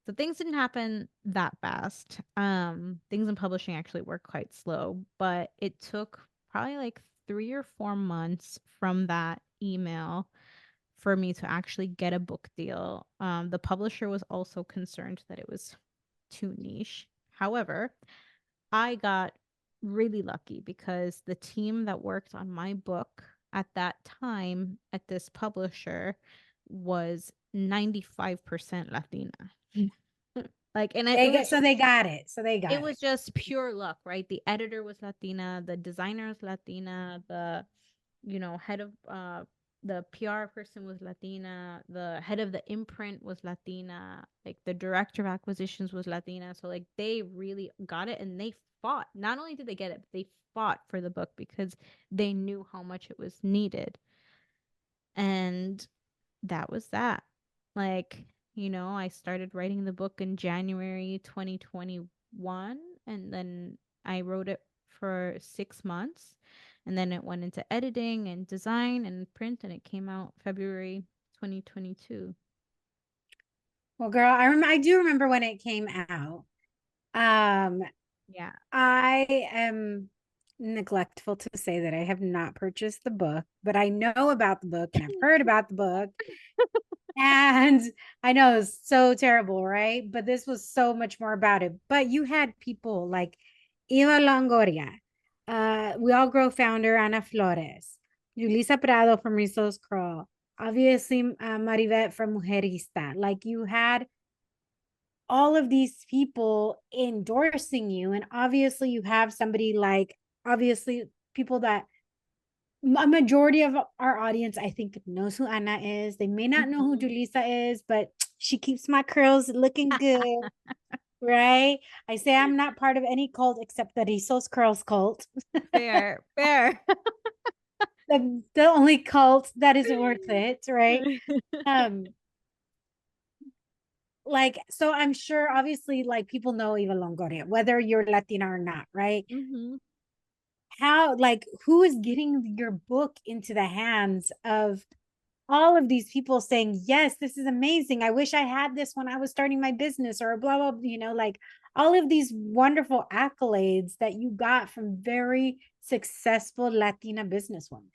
So things didn't happen that fast. Things in publishing actually were quite slow, but it took probably like 3 or 4 months from that email for me to actually get a book deal. The publisher was also concerned that it was too niche. However, I got really lucky because the team that worked on my book at that time at this publisher was 95% Latina. Like, and it was So they got it. So they it got was it. just pure luck, right? The editor was Latina, the designer was Latina, the head of the PR person was Latina, the head of the imprint was Latina, like the director of acquisitions was Latina. So like they really got it and they fought. Not only did they get it, but they fought for the book because they knew how much it was needed. And that was that. Like, I started writing the book in January 2021, and then I wrote it for 6 months. And then it went into editing and design and print, and it came out February 2022. Well, girl, I do remember when it came out. Um, Yeah. I am neglectful to say that I have not purchased the book, but I know about the book and I've heard about the book. And I know it's so terrible, right? But this was so much more about it. But you had people like Eva Longoria, We All Grow founder Ana Flores, Julissa Prado from Resource Crawl, obviously Maribet from Mujerista. Like you had all of these people endorsing you, and obviously you have somebody like obviously people that a majority of our audience, I think, knows who Anna is. They may not know who Mhm. Julissa is, but she keeps my curls looking good, right? I say I'm not part of any cult except the Rizos Curls cult, Fair, fair. the only cult that is worth it, right? Um, like so, I'm sure, obviously, like people know Eva Longoria, whether you're Latina or not, right? Hmm. How, like, who is getting your book into the hands of all of these people saying, yes, this is amazing. I wish I had this when I was starting my business, or blah, blah, like all of these wonderful accolades that you got from very successful Latina businesswomen?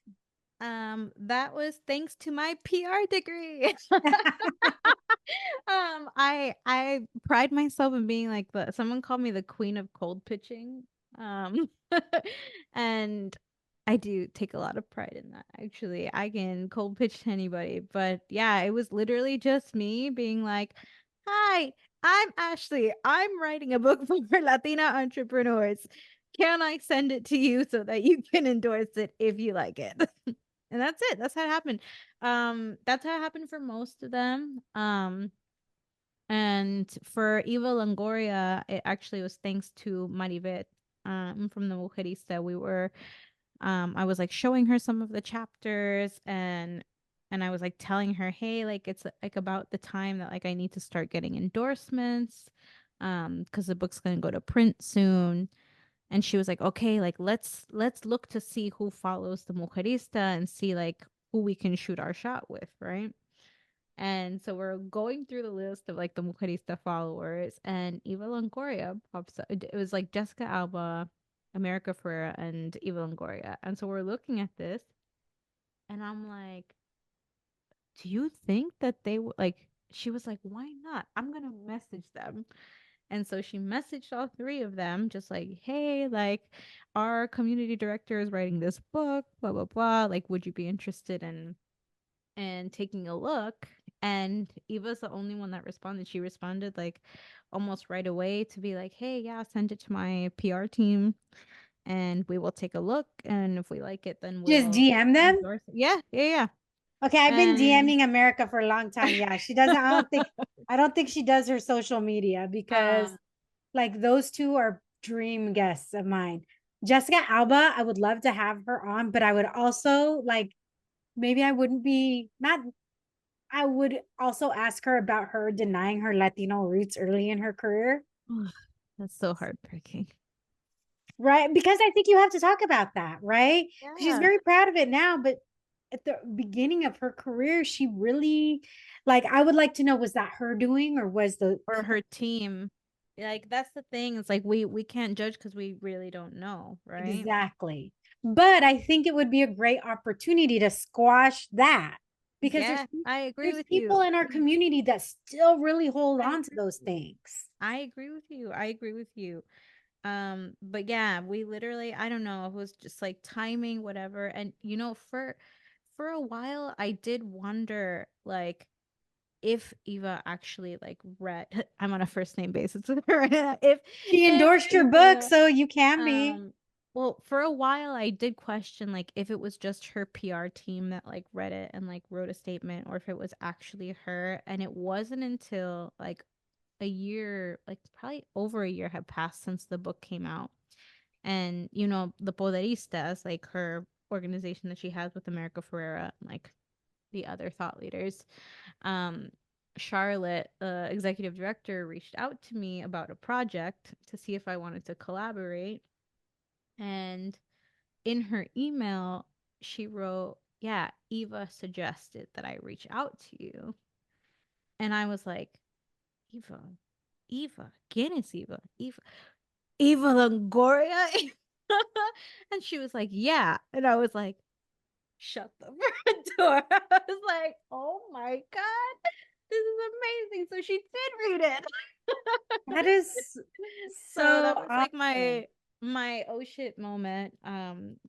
That was thanks to my PR degree. I pride myself in being like someone called me the queen of cold pitching. Um, and I do take a lot of pride in that. Actually, I can cold pitch to anybody, but yeah, it was literally just me being like, "Hi, I'm Ashley. I'm writing a book for Latina entrepreneurs. Can I send it to you so that you can endorse it if you like it?" And that's it. That's how it happened. That's how it happened for most of them. And for Eva Longoria, it actually was thanks to Maribet, from the Mujerista. I was like showing her some of the chapters, and I was like telling her, hey, like it's like about the time that like I need to start getting endorsements, because the book's gonna go to print soon. And she was like, okay, like let's look to see who follows the Mujerista and see like who we can shoot our shot with, right? And so we're going through the list of like the Mujerista followers, and Eva Longoria pops up. It was like Jessica Alba, America Ferrera, and Eva Longoria. And so we're looking at this, and I'm like, do you think that they would like? She was like, why not? I'm gonna message them. And so she messaged all three of them, just like, hey, like, our community director is writing this book, blah, blah, blah. Like, would you be interested in taking a look? And Eva's the only one that responded. She responded like almost right away to be like, hey, yeah, send it to my PR team and we will take a look. And if we like it, then Just we'll DM them. endorse it. Yeah, yeah, yeah. Okay, I've been And DMing America for a long time. Yeah, she doesn't. I don't think she does her social media because um like those two are dream guests of mine. Jessica Alba, I would love to have her on, but I would also like maybe I wouldn't be not I would also ask her about her denying her Latino roots early in her career. that's so heartbreaking. Right? Because I think you have to talk about that, right? She's Yeah. very proud of it now, but at the beginning of her career, she really like I would like to know was that her doing or was the Or her team. Like that's the thing. It's like we can't judge because we really don't know, right? exactly. But I think it would be a great opportunity to squash that because Yeah, I agree there's with people you. in our community that still really hold I on to agree those with you. things. I agree with you. I agree with you. But yeah, we literally, I don't know, it was just like timing, whatever. And for a while I did wonder like if Eva actually like read I'm on a first name basis with her. She If endorsed your book, Eva so you can be. Um, well, for a while I did question like if it was just her PR team that like read it and like wrote a statement or if it was actually her. And it wasn't until like a year, like probably over a year had passed since the book came out. And the Poderistas, like her organization that she has with America Ferrera, like the other thought leaders, um, Charlotte, executive director, reached out to me about a project to see if I wanted to collaborate. And in her email, she wrote, yeah, Eva suggested that I reach out to you. And I was like, Eva, Eva, ¿quién es Eva? Eva Longoria? And she was like, yeah. And I was like, shut the front door. I was like, oh my God, this is amazing. So she did read it. That is So so that was like awesome. my oh shit moment.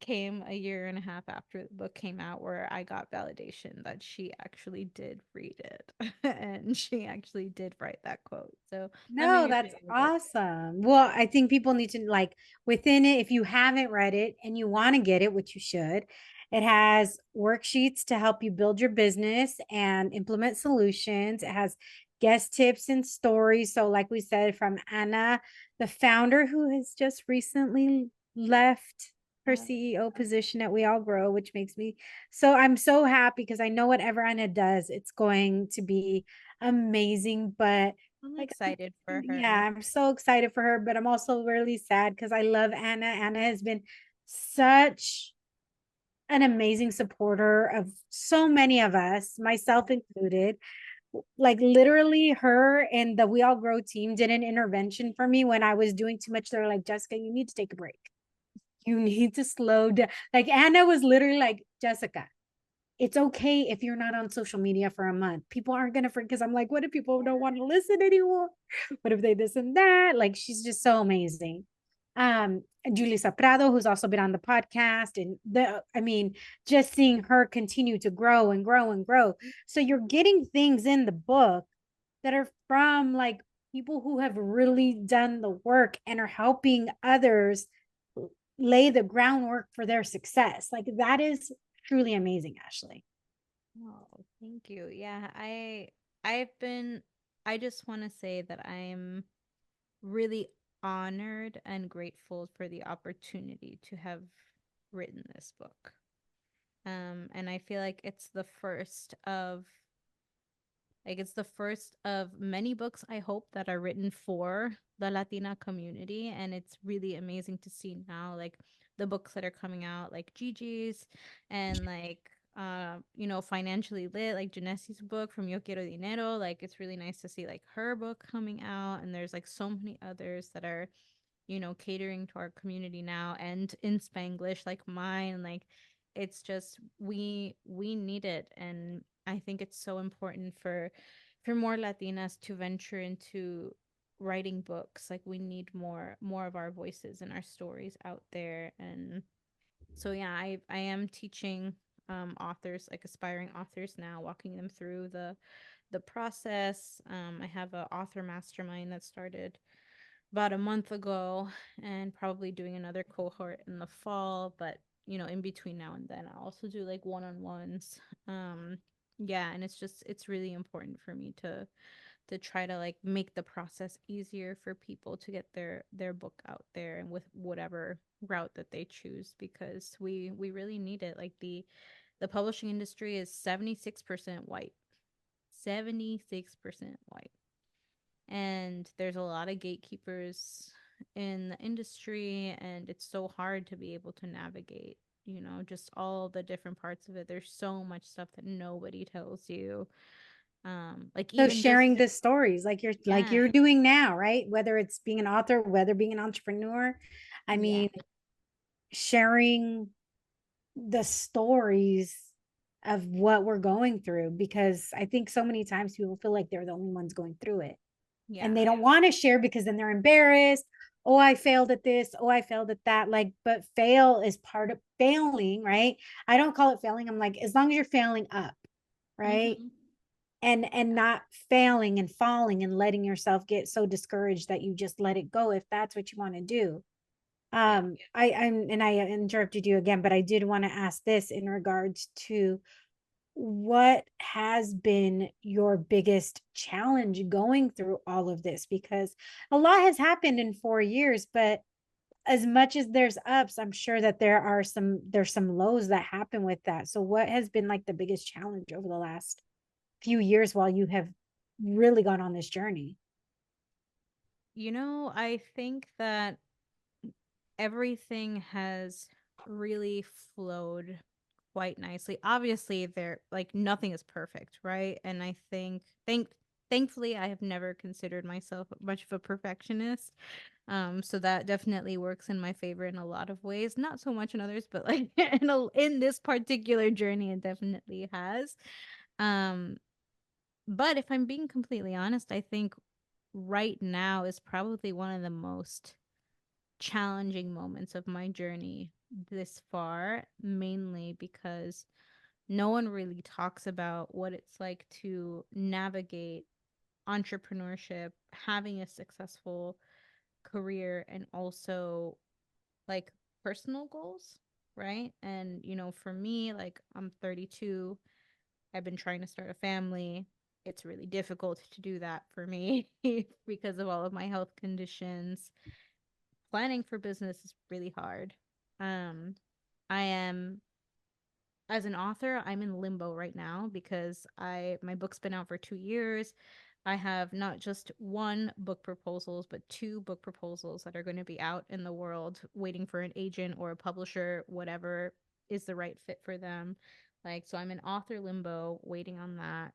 Came a year and a half after the book came out, where I got validation that she actually did read it and she actually did write that quote. So that made No, me that's feel really good. awesome. Well, I think people need to like within it, if you haven't read it and you want to get it, which you should, it has worksheets to help you build your business and implement solutions. It has guest tips and stories. So, like we said, from Anna, the founder who has just recently left her Uh, CEO position at We All Grow, which makes me so I'm so happy because I know whatever Anna does, it's going to be amazing. But I'm like, excited for yeah, her. I'm so excited for her, but I'm also really sad because I love Anna. Anna has been such an amazing supporter of so many of us, myself included. Like literally her and the We All Grow team did an intervention for me when I was doing too much. They're like, Jessica, you need to take a break. You need to slow down. Like Anna was literally like, Jessica, it's okay if you're not on social media for a month. People aren't gonna forget, because I'm like, what if people don't want to listen anymore? What if they this and that? Like she's just so amazing. Julissa Prado, who's also been on the podcast, and I mean, just seeing her continue to grow and grow and grow. So you're getting things in the book that are from like people who have really done the work and are helping others lay the groundwork for their success. Like that is truly amazing, Ashley. Oh, thank you. Yeah, I've been I just want to say that I'm really honored and grateful for the opportunity to have written this book. And I feel like it's the first of many books, I hope, that are written for the Latina community. And it's really amazing to see now, like the books that are coming out, like Gigi's and like financially lit, like Janessi's book from Yo Quiero Dinero. Like it's really nice to see like her book coming out. And there's like so many others that are, catering to our community now and in Spanglish, like mine. Like it's just we need it. And I think it's so important for more Latinas to venture into writing books. Like we need more of our voices and our stories out there. And so yeah, I am teaching authors, like aspiring authors now, walking them through the process. I have a author mastermind that started about a month ago, and probably doing another cohort in the fall. But in between now and then, I also do like one-on-ones. Yeah, and it's really important for me to try to like make the process easier for people to get their book out there, and with whatever route that they choose, because we really need it. Like the publishing industry is 76% white. 76% white. And there's a lot of gatekeepers in the industry, and it's so hard to be able to navigate, just all the different parts of it. There's so much stuff that nobody tells you. Like So even just sharing the stories like yeah, you're doing now, right? Whether it's being an author, whether being an entrepreneur, I yeah, mean, sharing the stories of what we're going through, because I think so many times people feel like they're the only ones going through it and they yeah. don't want to share because then they're embarrassed. Oh, I failed at this. Oh, I failed at that. Like, but fail is part of failing, right? I don't call it failing. I'm like, as long as you're failing up, right? Mm-hmm. And not failing and falling and letting yourself get so discouraged that you just let it go, if that's what you want to do. Yeah. I interrupted you again, but I did want to ask this in regards to what has been your biggest challenge going through all of this, because a lot has happened in 4 years, but as much as there's ups, I'm sure that there's some lows that happen with that. So what has been like the biggest challenge over the last few years while you have really gone on this journey? I think that everything has really flowed quite nicely. Obviously, there like nothing is perfect, right? And I thankfully I have never considered myself much of a perfectionist. So that definitely works in my favor in a lot of ways. Not so much in others, but like in this particular journey, it definitely has. Um, but if I'm being completely honest, I think right now is probably one of the most challenging moments of my journey this far, mainly because no one really talks about what it's like to navigate entrepreneurship, having a successful career, and also like personal goals, right? And for me, like I'm 32, I've been trying to start a family. It's really difficult to do that for me because of all of my health conditions. Planning for business is really hard. Um, I am as an author, I'm in limbo right now because my book's been out for 2 years. I have not just one book proposals, but two book proposals that are going to be out in the world, waiting for an agent or a publisher, whatever is the right fit for them. Like, so I'm in author limbo, waiting on that.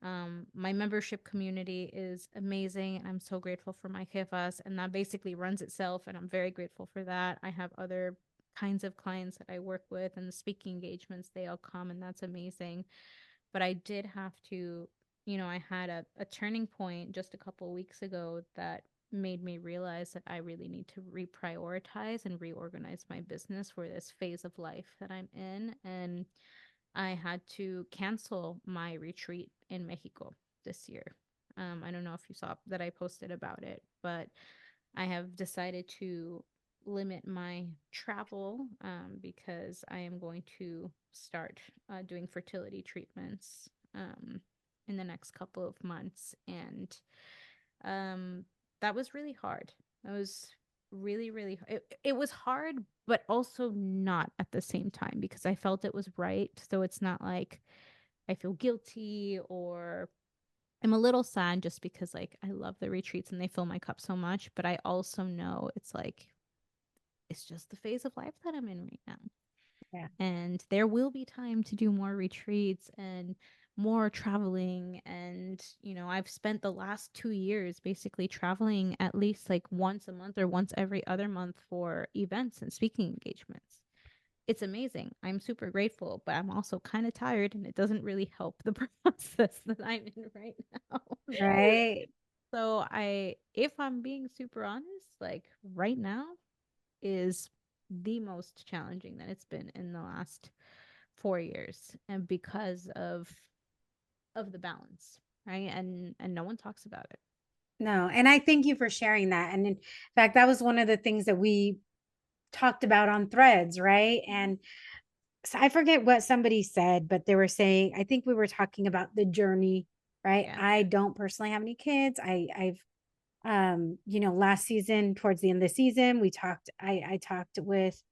My membership community is amazing, and I'm so grateful for my Jefas, and that basically runs itself, and I'm very grateful for that. I have other kinds of clients that I work with, and the speaking engagements, they all come, and that's amazing. But I did have to, I had a turning point just a couple of weeks ago that made me realize that I really need to reprioritize and reorganize my business for this phase of life that I'm in. And I had to cancel my retreat in Mexico this year. I don't know if you saw that I posted about it, but I have decided to limit my travel because I am going to start doing fertility treatments in the next couple of months. And um, that was really hard. That was really, really, it was hard, but also not at the same time because I felt it was right. So it's not like I feel guilty or I'm a little sad just because like I love the retreats and they fill my cup so much, but I also know it's like it's just the phase of life that I'm in right now. Yeah. And there will be time to do more retreats and more traveling. And, I've spent the last 2 years basically traveling at least like once a month or once every other month for events and speaking engagements. It's amazing. I'm super grateful, but I'm also kind of tired and it doesn't really help the process that I'm in right now. Right. So if I'm being super honest, like right now is the most challenging that it's been in the last 4 years, and because of the balance, right? And no one talks about it. No, and I thank you for sharing that. And in fact, that was one of the things that we talked about on Threads, right? And so I forget what somebody said, but they were saying, I think we were talking about the journey, right? Yeah. I don't personally have any kids. I've last season, towards the end of the season, I talked with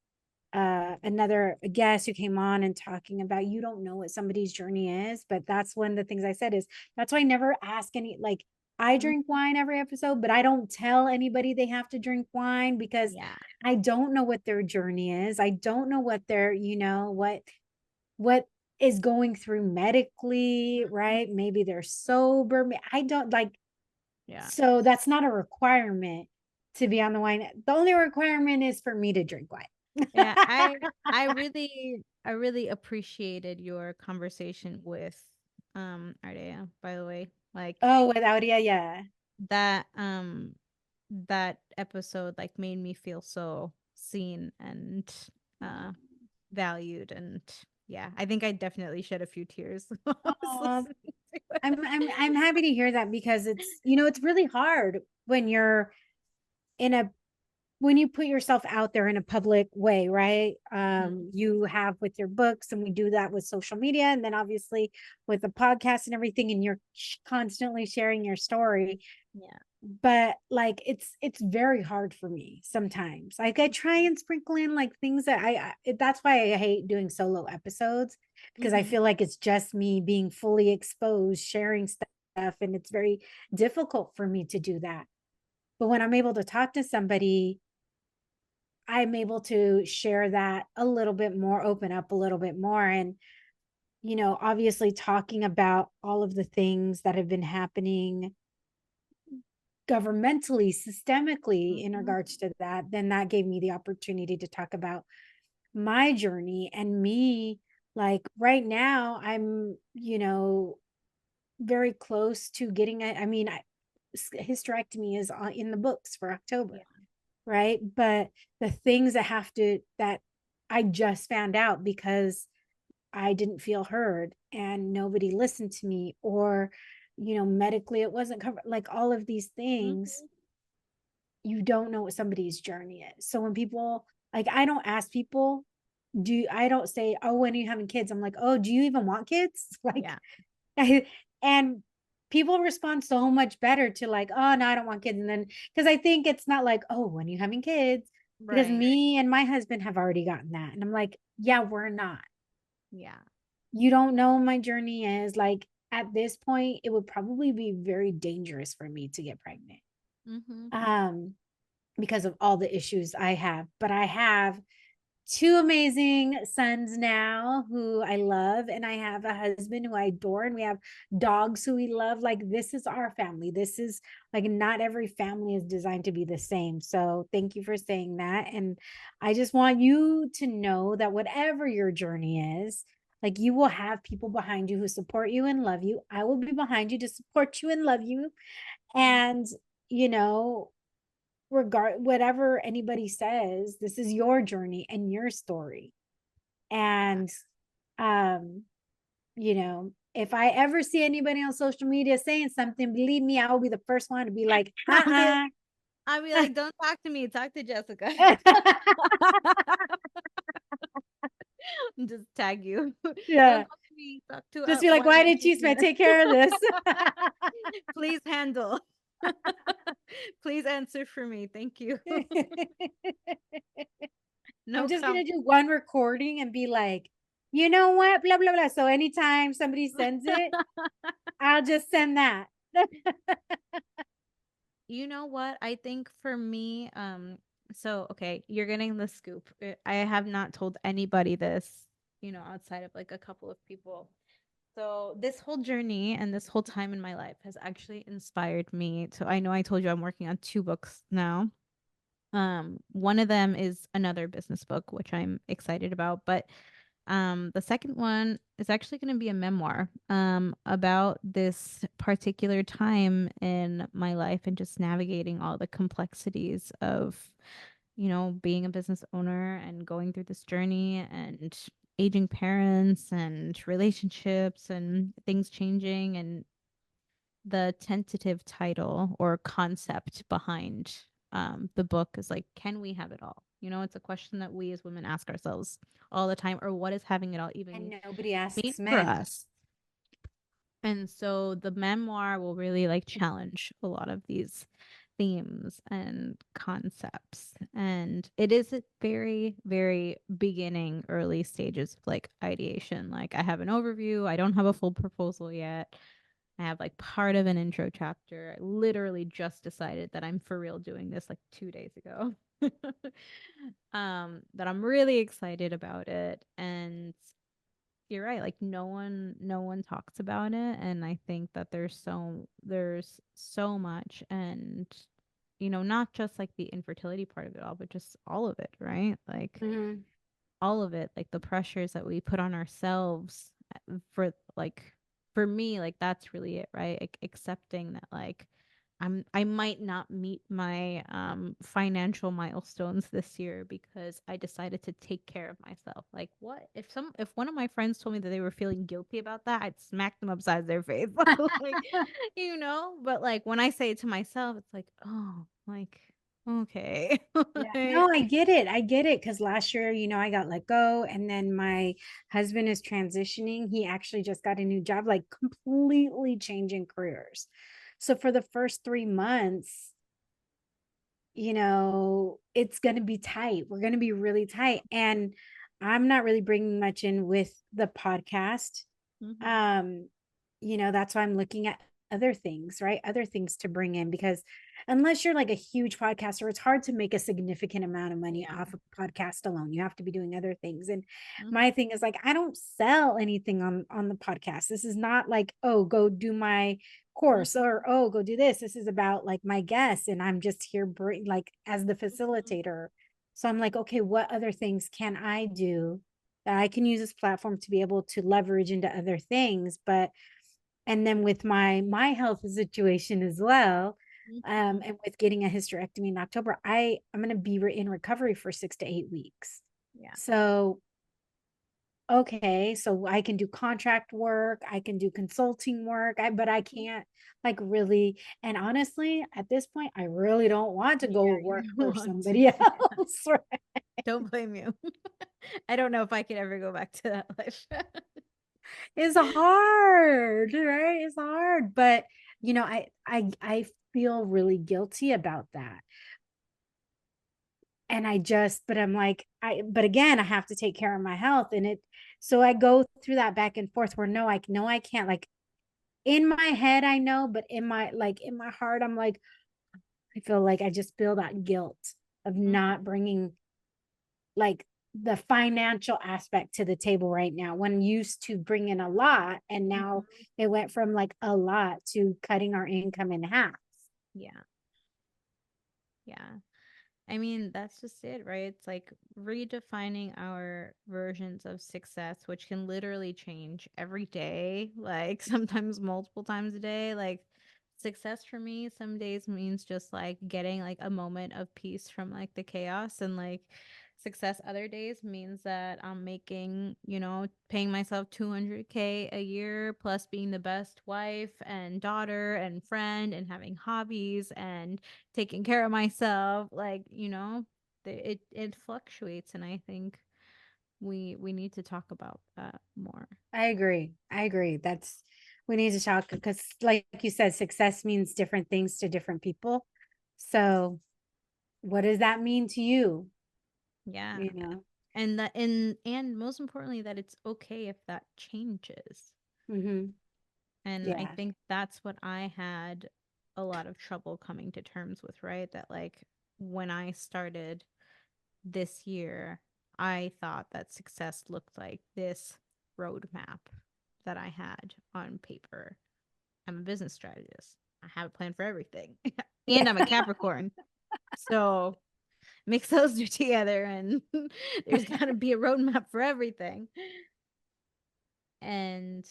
another guest who came on and talking about, you don't know what somebody's journey is, but that's one of the things I said is that's why I never ask any, like, I drink Mhm. wine every episode, but I don't tell anybody they have to drink wine because Yeah. I don't know what their journey is. I don't know what their, what is going through medically, Mhm. right? Maybe they're sober. I don't like, Yeah. so that's not a requirement to be on the wine. The only requirement is for me to drink wine. Yeah. I really appreciated your conversation with Ardea, by the way. Like Oh, without, yeah, yeah. that that episode like made me feel so seen and uh valued. And yeah, I think I definitely shed a few tears while I was Oh, listening to it. I'm happy to hear that because it's really hard when you're in a when you put yourself out there in a public way, right? Mhm. You have with your books, and we do that with social media, and then obviously with the podcast and everything, and you're constantly sharing your story. Yeah. But like it's very hard for me sometimes. Like I try and sprinkle in like things that that's why I hate doing solo episodes, because I Mm-hmm. feel like it's just me being fully exposed, sharing stuff, and it's very difficult for me to do that. But when I'm able to talk to somebody, I'm able to share that a little bit more, open up a little bit more. And, obviously talking about all of the things that have been happening governmentally, systemically in Mm-hmm. regards to that, then that gave me the opportunity to talk about my journey and me. Like right now, I'm, very close to getting it. I mean, hysterectomy is in the books for October, Yeah. right? But the things that I just found out because I didn't feel heard and nobody listened to me, or, medically it wasn't covered, like all of these things, Mm-hmm. you don't know what somebody's journey is. So when people, like, I don't ask people, I don't say, oh, when are you having kids? I'm like, oh, do you even want kids? Like, Yeah. and people respond so much better to like, oh, no, I don't want kids. And then, because I think it's not like, oh, when are you having kids? Because Right. me and my husband have already gotten that. And I'm like, yeah, we're not. Yeah. You don't know what my journey is. Like, at this point, it would probably be very dangerous for me to get pregnant. Mm-hmm. Um, because of all the issues I have, but I have two amazing sons now who I love, and I have a husband who I adore, and we have dogs who we love. Like, this is our family. This is like, not every family is designed to be the same. So thank you for saying that. And I just want you to know that whatever your journey is, like, you will have people behind you who support you and love you. I will be behind you to support you and love you. And, you know, regard whatever anybody says, this is your journey and your story. And um you know, if I ever see anybody on social media saying something, believe me, I will be the first one to be like, I'll be like, don't talk to me, talk to Jessica. Just tag you. Don't Yeah, talk to me, talk to just be like, wine why and did Chisme Chisme. take care of this? Please handle. Please answer for me. Thank you. I'm No just comment. gonna do one recording and be like, you know what, blah blah blah. So anytime somebody sends it, I'll just send that. You know what? I think for me, so okay, you're getting the scoop. I have not told anybody this, outside of like a couple of people. So this whole journey and this whole time in my life has actually inspired me to, I know I told you I'm working on two books now. One of them is another business book, which I'm excited about, but the second one is actually going to be a memoir about this particular time in my life and just navigating all the complexities of, being a business owner and going through this journey and aging parents and relationships and things changing, and the tentative title or concept behind the book is like, can we have it all? It's a question that we as women ask ourselves all the time, or what does having it all even And nobody mean asks for men. us? And so the memoir will really like challenge a lot of these themes and concepts. And it is at very, very beginning, early stages of like ideation. Like, I have an overview, I don't have a full proposal yet. I have like part of an intro chapter. I literally just decided that I'm for real doing this like 2 days ago. That I'm really excited about it. And you're right, like no one talks about it. And I think that there's so much, and not just like the infertility part of it all, but just all of it, right? Like Mhm. all of it, like the pressures that we put on ourselves for like for me, like that's really it, right? Like accepting that like I might not meet my financial milestones this year because I decided to take care of myself. Like, what if one of my friends told me that they were feeling guilty about that, I'd smack them upside their face. Like, but like when I say it to myself, it's like, oh, like okay. Yeah, no, Like, I get it. I get it. Because last year, I got let go, and then my husband is transitioning. He actually just got a new job, like completely changing careers. So for the first 3 months, it's going to be tight. We're going to be really tight. And I'm not really bringing much in with the podcast. mhm. um that's why I'm looking at other things, right? Other things to bring in, because unless you're like a huge podcaster, it's hard to make a significant amount of money Yeah. off a podcast alone. You have to be doing other things. And Mhm. my thing is, like, I don't sell anything on the podcast. This is not like, oh, go do my course, Mhm. or oh, go do this. This is about like my guests, and I'm just here like as the Mhm. facilitator. So I'm like, okay, what other things can I do that I can use this platform to be able to leverage into other things? But and then with my health situation as well, Mhm. and with getting a hysterectomy in October, I'm going to be in recovery for 6 to 8 weeks. Yeah. So okay, so I can do contract work, I can do consulting work, but I Mhm. can't like really. And honestly, at this point, I really don't want to Yeah, go work you for want to. somebody else. Right? Don't blame you. I don't know if I could ever go back to that life. It's hard, right? It's hard, but I feel really guilty about that. And but I'm like, but again, I have to take care of my health. So I go through that back and forth where no, I know I can't. Like, in my head, I know, but in my heart, I'm like, I feel like I just feel that guilt of Mhm. not bringing like the financial aspect to the table right now, when used to bring in a lot, and now it went from like a lot to cutting our income in half. Yeah. Yeah. I mean, that's just it, right? It's like redefining our versions of success, which can literally change every day, like sometimes multiple times a day. Like success for me some days means just like getting like a moment of peace from like the chaos, and like success other days means that I'm making, paying myself 200K a year plus being the best wife and daughter and friend and having hobbies and taking care of myself. Like, it fluctuates, and I think we need to talk about that more. I agree. I agree. We need to talk, because like you said, success means different things to different people. So what does that mean to you? Yeah. You know? And most importantly, that it's okay if that changes. Mm-hmm. And I Yeah. think that's what I had a lot of trouble coming to terms with, right? That like when I started this year, I thought that success looked like this roadmap that I had on paper. I'm a business strategist. I have a plan for everything. Yeah. And I'm a Capricorn. So mix those two together and there's got to be a roadmap for everything. And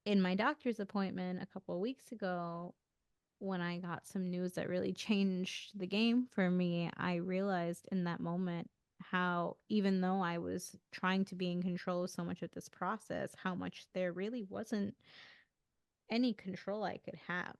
in my doctor's appointment a couple of weeks ago, when I got some news that really changed the game for me, I realized in that moment how, even though I was trying to be in control of so much of this process, how much there really wasn't any control I could have.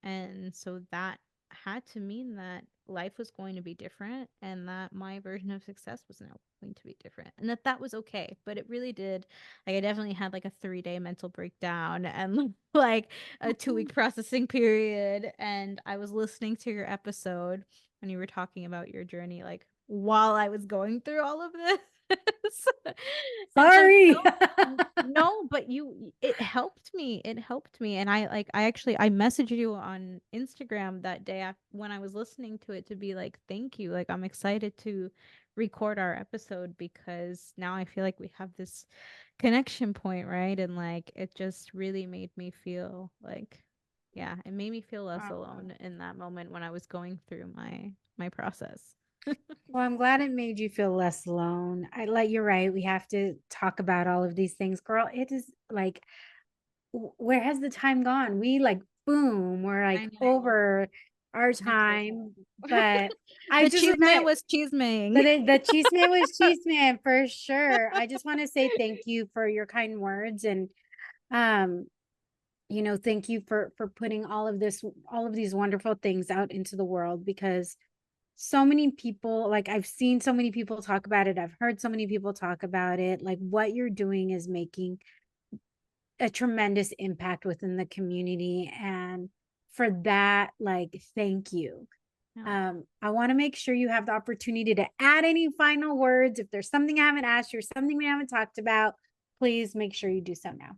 And so that had to mean that life was going to be different, and that my version of success was now going to be different, and that was okay. But it really did, like, I definitely had like a 3-day mental breakdown and like a 2-week processing period. And I was listening to your episode when you were talking about your journey, like while I was going through all of this. And so Sorry. no, but it helped me. It helped me. And I messaged you on Instagram that day when I was listening to it, to be like, thank you. Like, I'm excited to record our episode because now I feel like we have this connection point, right? And like, it just really made me feel like, yeah, it made me feel less alone in that moment when I was going through my process. Well, I'm glad it made you feel less alone. You're right. We have to talk about all of these things, girl. It is like, where has the time gone? We like, boom, we're I like know. over our I'm so time. sorry. But I The just cheese man remember, was cheeseing. the Chisme was Chisme for sure. I just want to say thank you for your kind words, and um, thank you for putting all of these wonderful things out into the world, because so many people, like, I've seen so many people talk about it. I've heard so many people talk about it. Like, what you're doing is making a tremendous impact within the community. And for that, like, thank you. No. I want to make sure you have the opportunity to add any final words. If there's something I haven't asked you or something we haven't talked about, please make sure you do so now.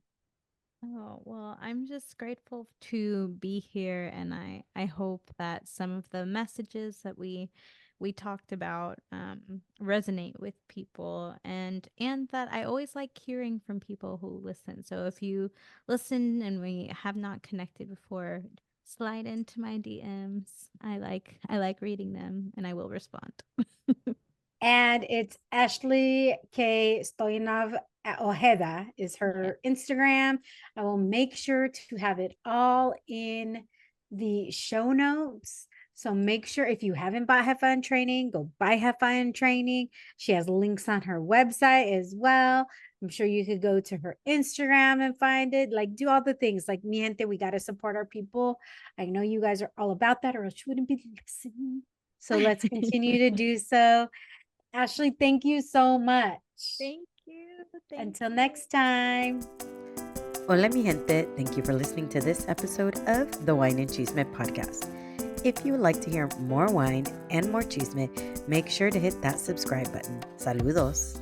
Oh, well, I'm just grateful to be here, and I hope that some of the messages that we talked about resonate with people, and that I always like hearing from people who listen. So if you listen and we have not connected before, slide into my DMs. I like reading them, and I will respond. And it's Ashley K. Stoyanov Ojeda is Yeah. her Instagram. I will make sure to have it all in the show notes. So make sure, if you haven't bought Jefa in Training, go buy Jefa in Training. She has links on her website as well. I'm sure you could go to her Instagram and find it. Like, do all the things. Like, mi gente, we got to support our people. I know you guys are all about that, or else you wouldn't be listening. So let's continue to do so. Ashley, thank you so much. Thank you. Thank Until you. next time. Hola, mi gente. Thank you for listening to this episode of the Wine and Chisme podcast. If you would like to hear more wine and more chisme, make sure to hit that subscribe button. Saludos.